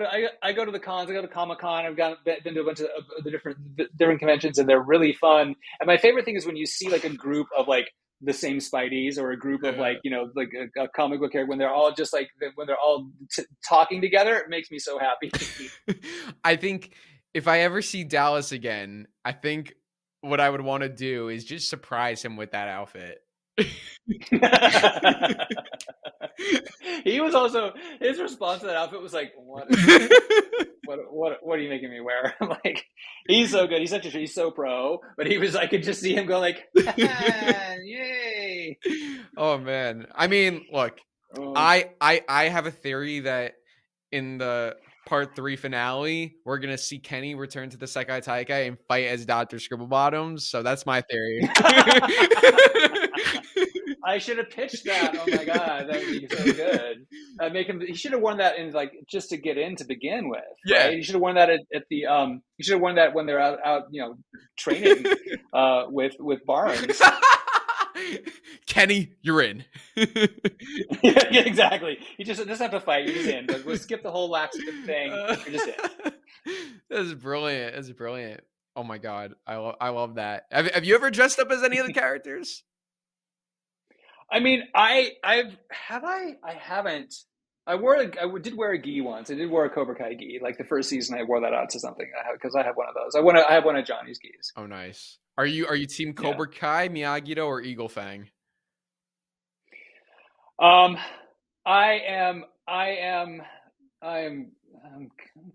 to the cons. I go to Comic-Con. I've been to a bunch of the different conventions, and they're really fun. And my favorite thing is when you see like a group of like the same Spideys, or a group of like, you know, like a comic book character, when they're all just like when they're all talking together. It makes me so happy. I think if I ever see Dallas again, I think what I would want to do is just surprise him with that outfit. He was also, his response to that outfit was like, what are you making me wear? Like, he's so good. He's so pro, but he was, I could just see him go like, yay. Oh man. I mean, look, I have a theory that in the part 3 finale, we're going to see Kenny return to the Sekai Taikai and fight as Dr. Scribblebottoms. So that's my theory. I should have pitched that. Oh my god, that would be so good. He should have worn that in like just to get in to begin with. Yeah, right? He should have worn that at the. He should have worn that when they're out, you know, training with Barnes. Kenny, you're in. Yeah, exactly. You just have to fight. You're just in. But we'll skip the whole laxative thing. You're just in. That's brilliant. That's brilliant. Oh my god, I love that. Have you ever dressed up as any of the characters? I mean, I haven't. I did wear a gi once. I did wear a Cobra Kai gi. Like the first season, I wore that out to something. Because I have one of those. I have one of Johnny's gis. Oh, nice. Are you team Cobra Kai, Miyagi-Do, or Eagle Fang? I am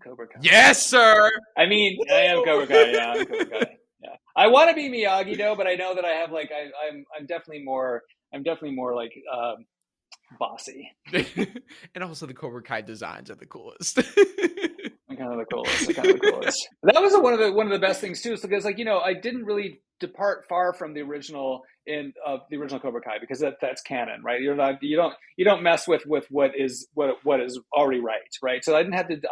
Cobra Kai. Yes, sir. I mean, I am Cobra Kai. Yeah, I'm Cobra Kai. Yeah. I want to be Miyagi-Do, but I know that I have like I'm definitely more like bossy. And also the Cobra Kai designs are the coolest. I'm kind of the coolest. That was one of the best things too, is because, like, you know, I didn't really depart far from the original Cobra Kai, because that's canon, right? You don't mess with what is already right? So I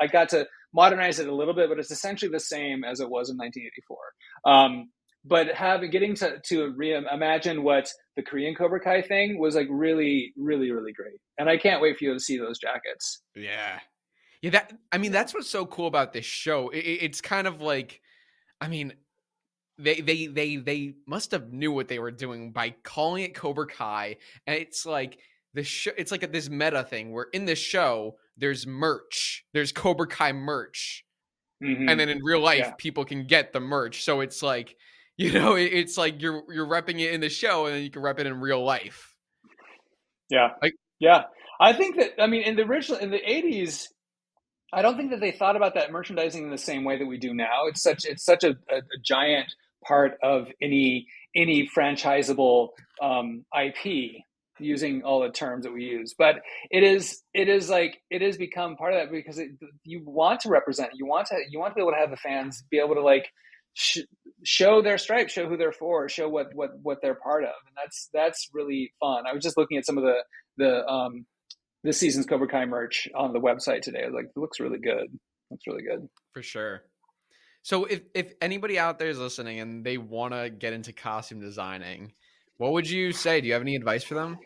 got to modernize it a little bit, but it's essentially the same as it was in 1984. But getting to reimagine what the Korean Cobra Kai thing was like really, really, really great. And I can't wait for you to see those jackets. Yeah. That's what's so cool about this show. It's kind of like, I mean, they must have knew what they were doing by calling it Cobra Kai. And it's like the show, it's like this meta thing where in the show there's merch. There's Cobra Kai merch. Mm-hmm. And then in real life, people can get the merch. So it's like, you know, it's like you're repping it in the show, and then you can rep it in real life. Yeah. I think that, I mean, in the 80s, I don't think that they thought about that merchandising in the same way that we do now. It's such a giant part of any franchisable IP, using all the terms that we use. But it is become part of that, because you want to represent. You want to be able to have the fans be able to like show their stripes, show who they're for, show what they're part of, and that's really fun. I was just looking at some of the this season's Cobra Kai merch on the website today. I was like, it looks really good. For sure. So if anybody out there is listening and they want to get into costume designing, what would you say? Do you have any advice for them?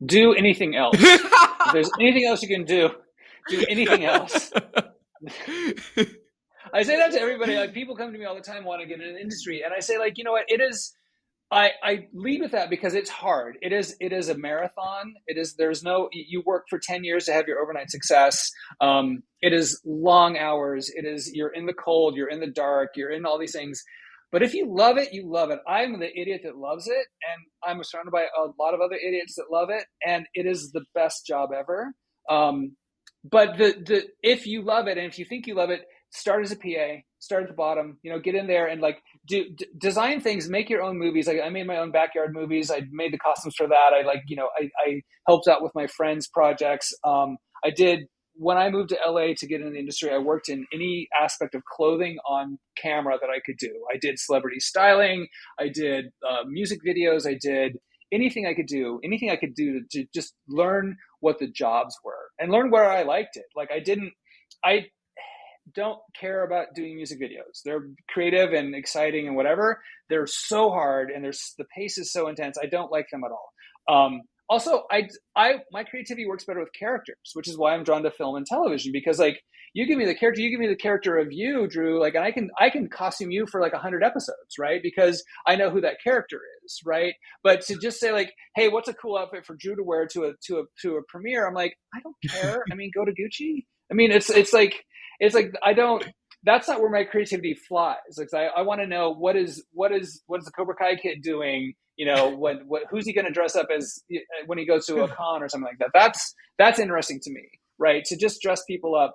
Do anything else. If there's anything else you can do anything else. I say that to everybody. Like, people come to me all the time, want to get in an industry, and I say, like, you know what? It is I lead with that because it's hard. It is a marathon. You work for 10 years to have your overnight success. It is long hours. You're in the cold, you're in the dark, you're in all these things. But if you love it, you love it. I'm the idiot that loves it, and I'm surrounded by a lot of other idiots that love it, and it is the best job ever. But if you love it, and if you think you love it, start as a PA, start at the bottom, get in there and like design things, make your own movies. Like I made my own backyard movies. I made the costumes for that. I helped out with my friends' projects. I did, when I moved to LA to get into the industry, I worked in any aspect of clothing on camera that I could do. I did celebrity styling. I did music videos. I did anything I could do to just learn what the jobs were and learn where I liked it. Like I don't care about doing music videos. They're creative and exciting and whatever. They're so hard and the pace is so intense. I don't like them at all. Also, my creativity works better with characters, which is why I'm drawn to film and television, because like you give me the character of you, Drew, like, and I can costume you for like 100 episodes, right? Because I know who that character is, right? But to just say like, hey, what's a cool outfit for Drew to wear to a premiere? I'm like, I don't care. I mean, go to Gucci. I mean, it's like I don't. That's not where my creativity flies. Like I want to know what is the Cobra Kai kid doing? Who's he going to dress up as when he goes to a con or something like that? That's interesting to me, right? To just dress people up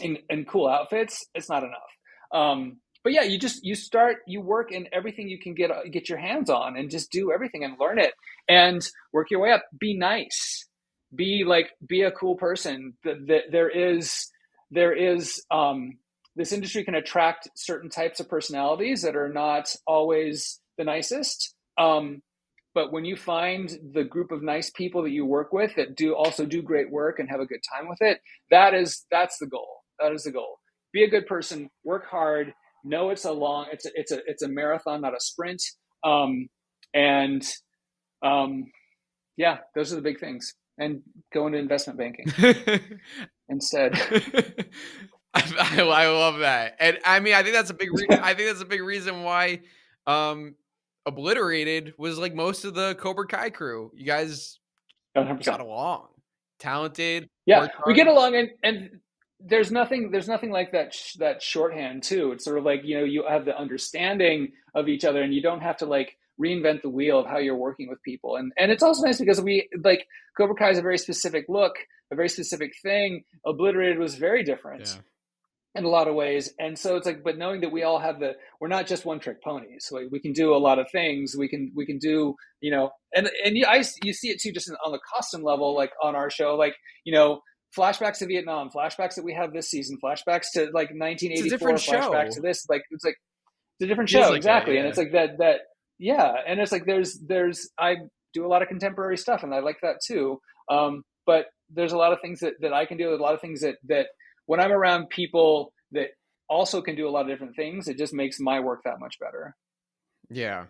in cool outfits, it's not enough. But yeah, you work in everything you can get your hands on, and just do everything and learn it and work your way up. Be nice, be a cool person. There is this industry can attract certain types of personalities that are not always the nicest. But when you find the group of nice people that you work with that also do great work and have a good time with it, that's the goal. That is the goal. Be a good person, work hard, know it's a marathon, not a sprint. Yeah, those are the big things. And go into investment banking instead. I love that. And I mean, I think that's a big reason why Obliterated was like most of the Cobra Kai crew. You guys 100%. got along. Talented. Yeah, we get along, and there's nothing like that shorthand too. It's sort of like, you have the understanding of each other, and you don't have to like reinvent the wheel of how you're working with people. And it's also nice because we like Cobra Kai is a very specific look, a very specific thing. Obliterated was very different. Yeah. In a lot of ways. And so it's like, but knowing that we all have we're not just one trick ponies. So we can do a lot of things. We can do, and you see it too, just on the costume level, like on our show, like, flashbacks to Vietnam, flashbacks that we have this season, flashbacks to like 1984, flashbacks to this, like, it's a different show. Like exactly. That, yeah. And it's like that. Yeah. And it's like, I do a lot of contemporary stuff, and I like that too. But there's a lot of things that I can do. There's a lot of things that when I'm around people that also can do a lot of different things, it just makes my work that much better. Yeah.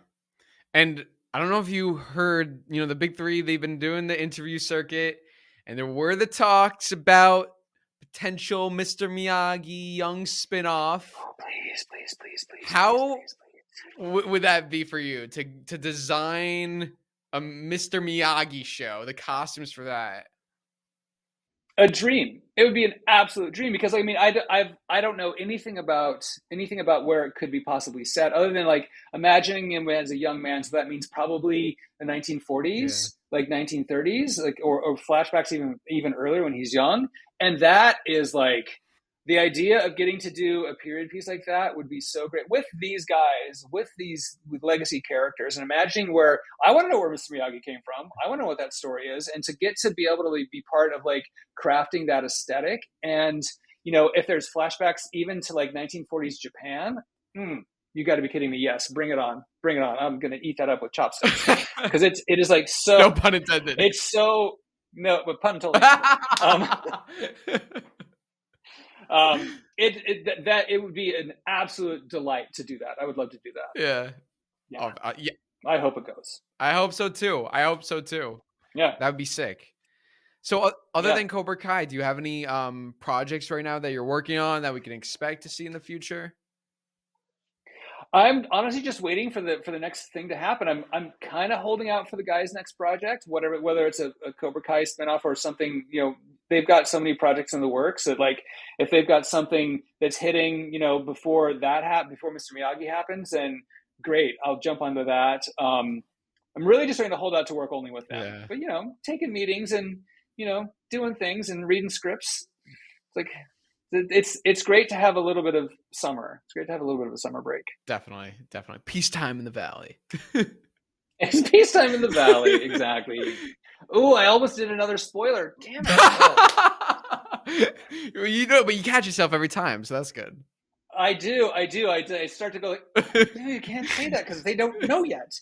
And I don't know if you heard, the big three, they've been doing the interview circuit, and there were the talks about potential Mr. Miyagi young spinoff. Oh, please. How would that be for you to design a Mr. Miyagi show, the costumes for that? A dream. It would be an absolute dream, because I mean, I don't know anything about where it could be possibly set, other than like imagining him as a young man. So that means probably the 1940s, like 1930s, like or flashbacks even earlier when he's young. And that is like the idea of getting to do a period piece like that would be so great with these guys, with legacy characters, and imagining where I want to know where Mr. Miyagi came from. I want to know what that story is, and to get to be able to be part of like crafting that aesthetic. And if there's flashbacks even to like 1940s Japan, you got to be kidding me. Yes, bring it on. I'm gonna eat that up with chopsticks, because it is like so. No pun intended. It's so no, but pun totally. It would be an absolute delight to do that. I would love to do that. Yeah. Yeah. I hope it goes. I hope so too. Yeah. That would be sick. So other than Cobra Kai, do you have any projects right now that you're working on that we can expect to see in the future? I'm honestly just waiting for the next thing to happen. I'm kind of holding out for the guy's next project, whether it's a Cobra Kai spinoff or something. They've got so many projects in the works that, like, if they've got something that's hitting, before Mr. Miyagi happens, then great, I'll jump onto that. I'm really just trying to hold out to work only with them. Yeah. But taking meetings and doing things and reading scripts, like. It's great to have a little bit of summer. It's great to have a little bit of a summer break. Definitely. Peacetime in the valley. It's peacetime in the valley, exactly. Oh, I almost did another spoiler. Damn it! But you catch yourself every time, so that's good. I do. I start to go like, no, you can't say that because they don't know yet.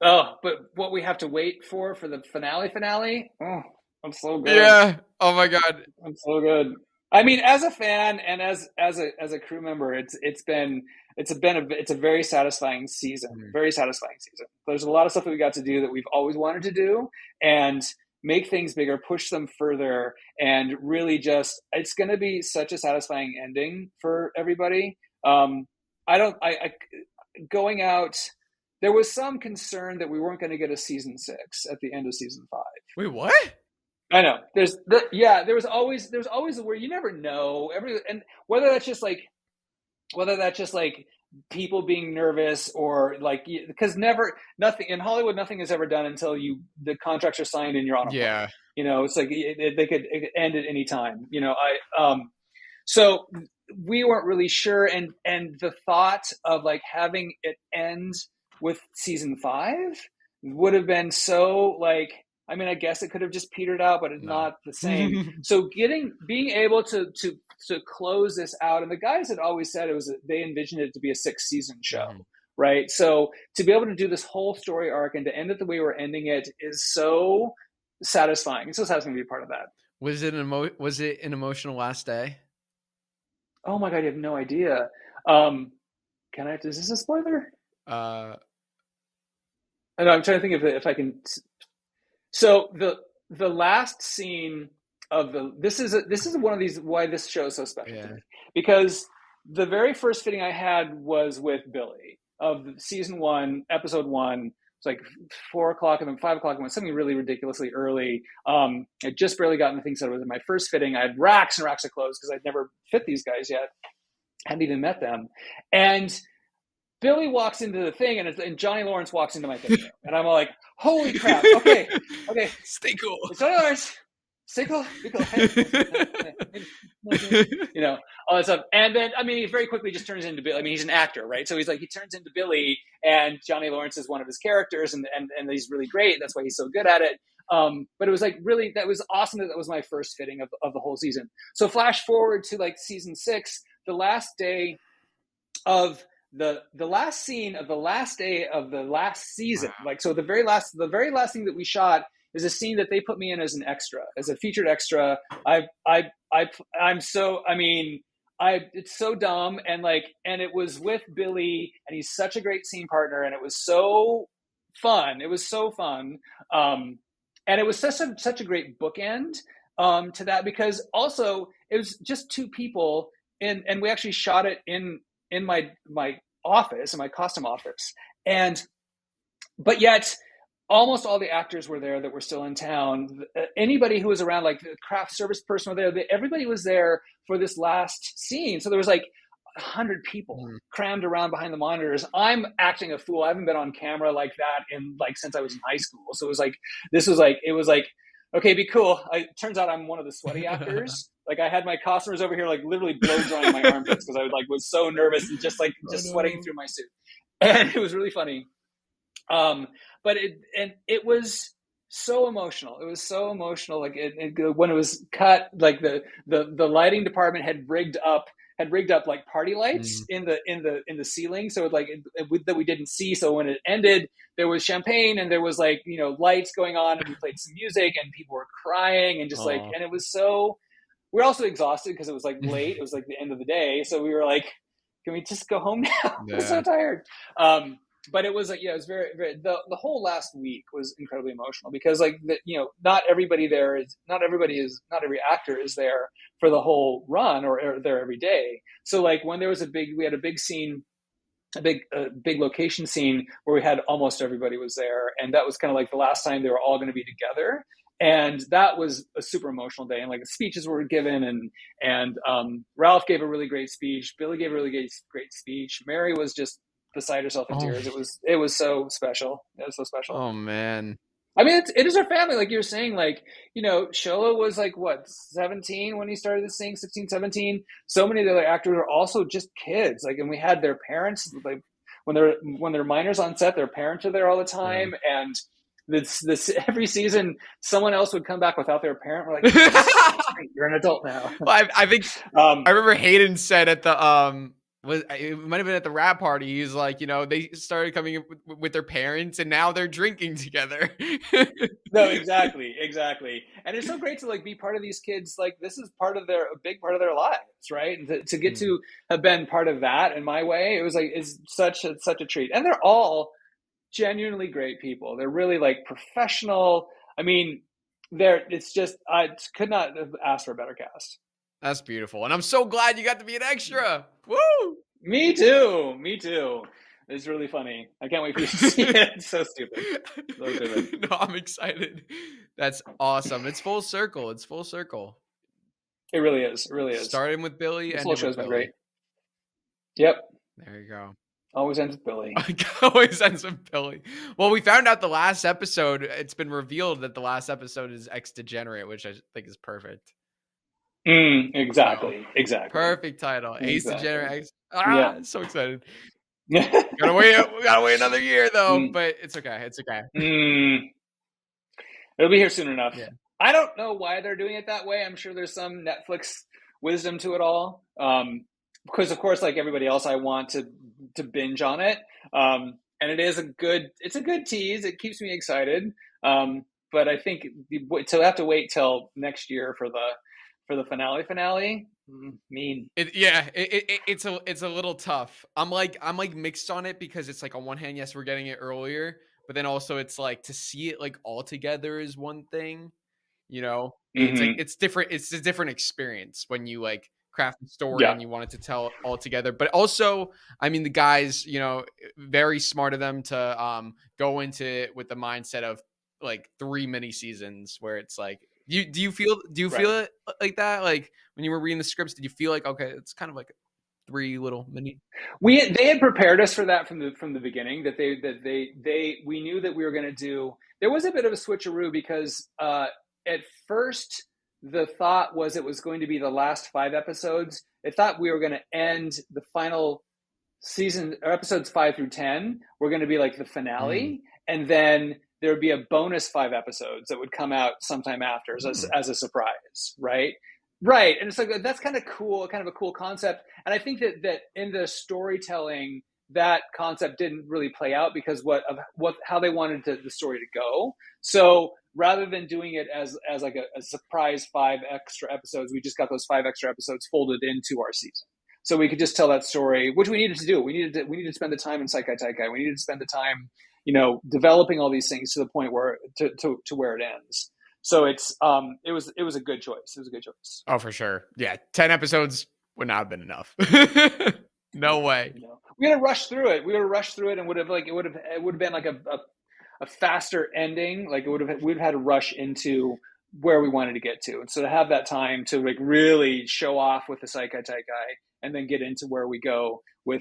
Oh, but what we have to wait for the finale. Oh, I'm so good. Yeah. Oh my God. I'm so good. I mean, as a fan and as a crew member, it's a very satisfying season. Very satisfying season. There's a lot of stuff that we got to do that we've always wanted to do, and make things bigger, push them further, and really just, it's going to be such a satisfying ending for everybody. Going out, there was some concern that we weren't going to get a season 6 at the end of season 5. Wait, what? I know. There was always where you never know. And whether that's just like people being nervous, or like, because nothing in Hollywood, nothing is ever done until the contracts are signed and you're on a plane. It's like they could end at any time. So we weren't really sure, and the thought of like having it end with season 5 would have been so like. I mean, I guess it could have just petered out, but it's not the same. So being able to close this out, and the guys had always said they envisioned it to be a 6-season show, right? So to be able to do this whole story arc and to end it the way we're ending it is so satisfying. It's so satisfying to be a part of that. Was it an emotional last day? Oh my God, you have no idea. Is this a spoiler? I know, I'm trying to think if I can. So the last scene of this is one of these, why this show is so special to me, because the very first fitting I had was with Billy of season 1, episode 1. It's like 4:00 and then 5:00 and something really ridiculously early. I just barely gotten the things that it was in my first fitting. I had racks and racks of clothes because I'd never fit these guys yet, hadn't even met them, and Billy walks into the thing, and Johnny Lawrence walks into my thing, and I'm all like, "Holy crap! Okay, stay cool." It's Johnny Lawrence, stay cool, be cool. All that stuff. And then, I mean, he very quickly just turns into Billy. I mean, he's an actor, right? So he turns into Billy, and Johnny Lawrence is one of his characters, and he's really great. That's why he's so good at it. But it was like really, that was awesome that was my first fitting of the whole season. So flash forward to like season 6, the last day of. The last scene of the last day of the last season, like, so the very last thing that we shot is a scene that they put me in as an extra, as a featured extra. It's so dumb, and it was with Billy, and he's such a great scene partner, and it was so fun. And it was such a great bookend to that, because also it was just 2 people, and we actually shot it in my office, in my costume office, but yet almost all the actors were there that were still in town. Anybody who was around, like the craft service person were there. Everybody was there for this last scene. So there was like 100 people crammed around behind the monitors. I'm acting a fool. I haven't been on camera like that since I was in high school. So it was like, okay, be cool. It turns out I'm one of the sweaty actors. Like, I had my costumers over here, like literally blow drying my armpits because I was so nervous and just sweating through my suit, and it was really funny. But it was so emotional. It was so emotional. Like when it was cut, like the lighting department had rigged up like party lights in the ceiling, so that we didn't see. So when it ended, there was champagne and there was lights going on, and we played some music, and people were crying, and and it was so. We were also exhausted because it was like late. It was like the end of the day, so we were like, "Can we just go home now?" I'm so tired. But it was like, it was very, very. The whole last week was incredibly emotional because not every actor is there for the whole run or there every day. So like when there was we had a big scene big location scene where we had almost everybody was there, and that was kind of like the last time they were all going to be together. And that was a super emotional day, and like the speeches were given, and Ralph gave a really great speech. Billy gave a really great speech. Mary was just beside herself in tears. It was so special. It was so special. Oh man. I mean, it is our family, like you were saying. Like, you know, Shola was like what, 17 when he started this thing, 16, 17. So many of the other actors are also just kids. Like, and we had their parents, like when they're minors on set, their parents are there all the time, and this every season someone else would come back without their parent. We're like, you're an adult now. Well, I think I remember Hayden said at the it might have been at the rap party. He's like, you know, they started coming in with their parents, and now they're drinking together. No, exactly. And it's so great to like be part of these kids. Like, this is a big part of their lives, right? And to get to have been part of that in my way, it was like, it's such a treat. And they're all genuinely great people. They're really like professional. I mean, it's just, I could not have asked for a better cast. That's beautiful. And I'm so glad you got to be an extra. Woo! Me too. It's really funny. I can't wait for you to see it. It's so stupid. No, I'm excited. That's awesome. It's full circle. It really is. Starting with Billy, and show's been great. Yep. There you go. Always ends with Billy. Always ends with Billy. Well, we found out the last episode, it's been revealed that the last episode is X Degenerate, which I think is perfect. Exactly. Perfect title. Ace Degenerate X. I'm so excited. We gotta wait another year though, but it's okay. It'll be here soon enough. Yeah. I don't know why they're doing it that way. I'm sure there's some Netflix wisdom to it all. Because of course, like everybody else, I want to binge on it. And it's a good tease. It keeps me excited. But I think to have to wait till next year for the finale. Mean. It's a little tough. I'm like mixed on it, because it's like on one hand, yes, we're getting it earlier, but then also it's like to see it like all together is one thing, you know. It's like it's different. It's a different experience when you like craft the story and you want it to tell all together. But also, I mean, the guys, you know, very smart of them to go into it with the mindset of like 3 mini seasons, where it's like, do you feel it like that? Like when you were reading the scripts, did you feel like, okay, it's kind of like 3 little mini? They had prepared us for that from the beginning, that we knew that we were going to do. There was a bit of a switcheroo, because at first the thought was it was going to be the last 5 episodes. They thought we were going to end the final season, or episodes 5 through 10 were going to be like the finale, and then there would be a bonus 5 episodes that would come out sometime after as a surprise, right? Right. And it's like, that's kind of cool, kind of a cool concept. And I think that in the storytelling, that concept didn't really play out, because how they wanted the story to go. So rather than doing it as like a surprise 5 extra episodes, we just got those 5 extra episodes folded into our season. So we could just tell that story, which we needed to do. We needed to spend the time in Sekai Taikai. We needed to spend the time, you know, developing all these things to the point where to where it ends. So it was a good choice. It was a good choice. Oh, for sure. Yeah, 10 episodes would not have been enough. No way. You know, we had to rush through it. And it would have been like a faster ending. Like we'd have had to rush into where we wanted to get to, and so to have that time to like really show off with the Sekai Taikai, and then get into where we go with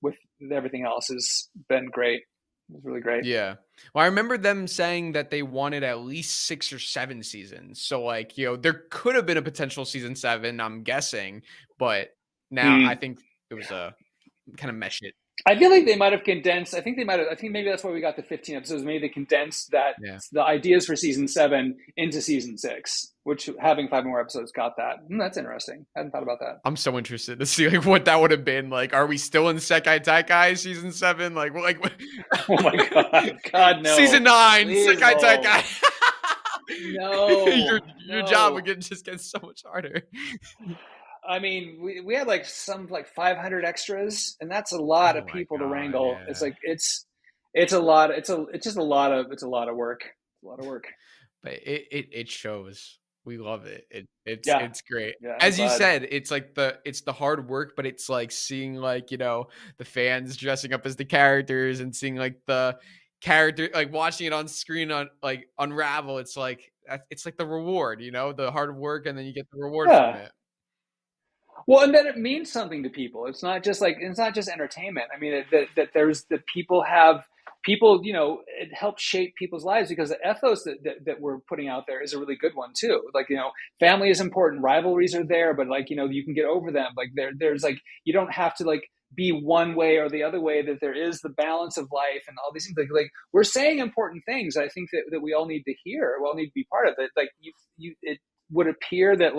with everything else has been great. It was really great. Yeah. Well, I remember them saying that they wanted at least 6 or 7 seasons. So like, you know, there could have been a potential season 7, I'm guessing, but now I think it was a kind of mesh it. I feel like they might have condensed. I think maybe that's why we got the 15 episodes. Maybe they condensed the ideas for season 7 into season 6, which having 5 more episodes got that. That's interesting. I hadn't thought about that. I'm so interested to see like what that would have been. Like, are we still in Sekai Taikai season 7? Like oh my God, no. Season 9, Please, Sekai Taikai. No. Your job would just get so much harder. I mean, we had like 500 extras, and that's a lot of people to wrangle. Yeah. It's like it's a lot. It's just a lot of work. It's a lot of work. But it shows. We love it. Yeah, It's great. yeah, I'm As you glad. said, it's like the hard work, but it's like seeing like, the fans dressing up as the characters and seeing like the character, like watching it on screen on like unravel. It's like the reward, the hard work, and then you get the reward from Yeah. it. Well, and that it means something to people. It's not just entertainment. I mean, that there's that people, it helps shape people's lives because the ethos that we're putting out there is a really good one too. Like, family is important, rivalries are there, but like, you can get over them. Like there's like, you don't have to like be one way or the other way, that there is the balance of life and all these things. Like we're saying important things. I think that we all need to hear, we all need to be part of it. Like it would appear that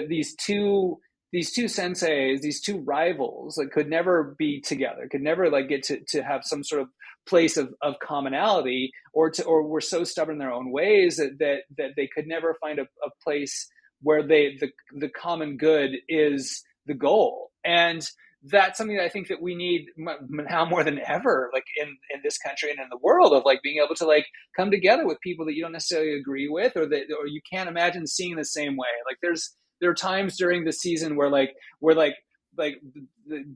these two senseis, these two rivals, like could never be together, could never like get to have some sort of place of commonality, or were so stubborn in their own ways that they could never find a place where the common good is the goal. And that's something that I think that we need now more than ever, like in this country and in the world, of like being able to like come together with people that you don't necessarily agree with, or you can't imagine seeing the same way. Like there are times during the season where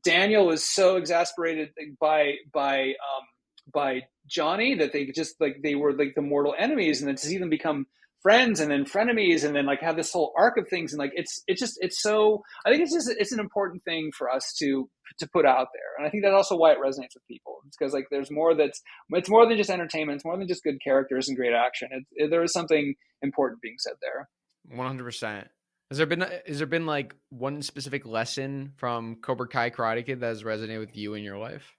Daniel was so exasperated by Johnny that they were like the mortal enemies, and then to see them become friends and then frenemies and then like have this whole arc of things, and like it's so, I think it's an important thing for us to put out there. And I think that's also why it resonates with people. It's because like there's more, it's more than just entertainment, it's more than just good characters and great action. There is something important being said there. 100%. Has there been like one specific lesson from Cobra Kai Karate Kid that has resonated with you in your life?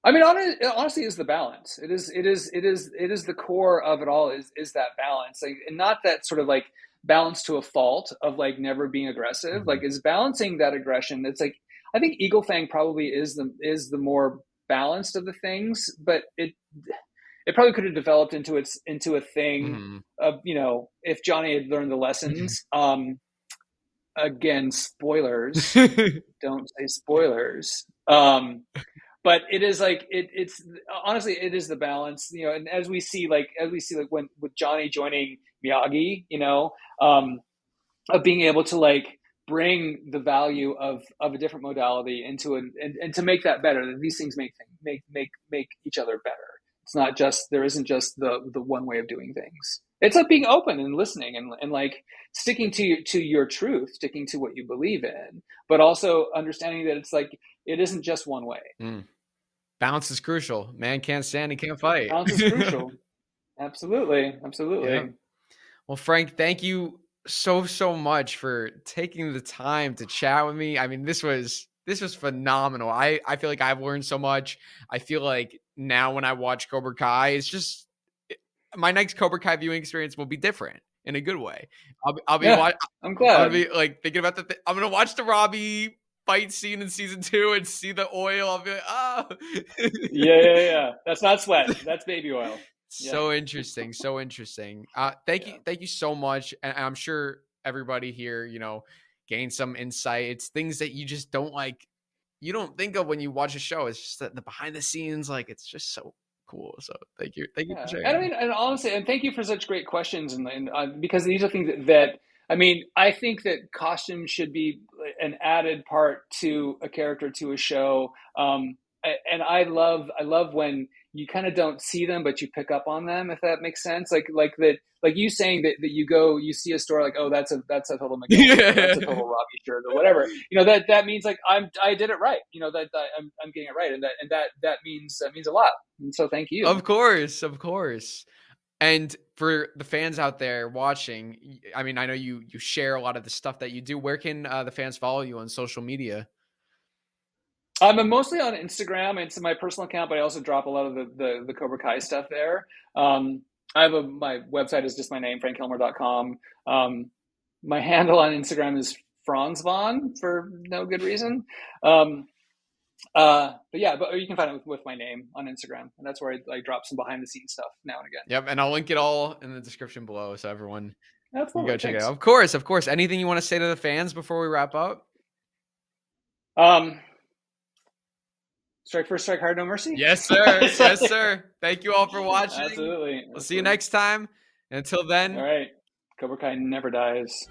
I mean, honestly, is the balance. It is the core of it all. Is that balance, like, and not that sort of like balance to a fault of like never being aggressive. Like, is balancing that aggression. It's like, I think Eagle Fang probably is the more balanced of the things, but it probably could have developed into a thing of, if Johnny had learned the lessons. Again, spoilers. Don't say spoilers. But it is like it's honestly, it is the balance, and as we see like when with Johnny joining Miyagi, of being able to like bring the value of a different modality into it, and to make that better, that these things make each other better. It's not just, there isn't just the one way of doing things. It's like being open and listening and like sticking to your truth, sticking to what you believe in, but also understanding that it's like, it isn't just one way. Balance is crucial. Man can't stand, he can't fight. Balance is crucial. Absolutely. Yeah. Well, Frank, thank you so much for taking the time to chat with me. I mean, this was phenomenal. I feel like I've learned so much. I feel like now when I watch Cobra Kai, it's just my next Cobra Kai viewing experience will be different in a good way. I'm glad. I'm gonna be like thinking about I'm gonna watch the Robbie fight scene in season 2 and see the oil. I'll be like, oh. Yeah. That's not sweat. That's baby oil. So interesting. Thank you so much. And I'm sure everybody here, gained some insight. It's things that you just don't you don't think of when you watch a show. It's just the behind the scenes, like it's just so cool. So thank you for sharing. And I mean, and honestly, and thank you for such great questions, and because these are things that I mean, I think that costume should be an added part to a character, to a show. And I love when you kind of don't see them, but you pick up on them, if that makes sense. Like you saying that you see a store, like, oh, that's a total McDonald's, that's a total Robbie shirt or whatever. That means like I did it right. That I'm getting it right, and that means a lot. And so thank you. Of course. And for the fans out there watching, I mean, I know you share a lot of the stuff that you do. Where can the fans follow you on social media? I'm mostly on Instagram. It's my personal account, but I also drop a lot of the Cobra Kai stuff there. My website is just my name, frankhelmer.com. My handle on Instagram is Franzvon for no good reason. But you can find it with my name on Instagram, and that's where I drop some behind the scenes stuff now and again. Yep, and I'll link it all in the description below, so everyone can go check it out. Of course. Anything you want to say to the fans before we wrap up? Strike first, strike hard, no mercy. Yes, sir. Yes, sir. Thank you all for watching. Absolutely. We'll see you next time. Until All then, right. Cobra Kai never dies.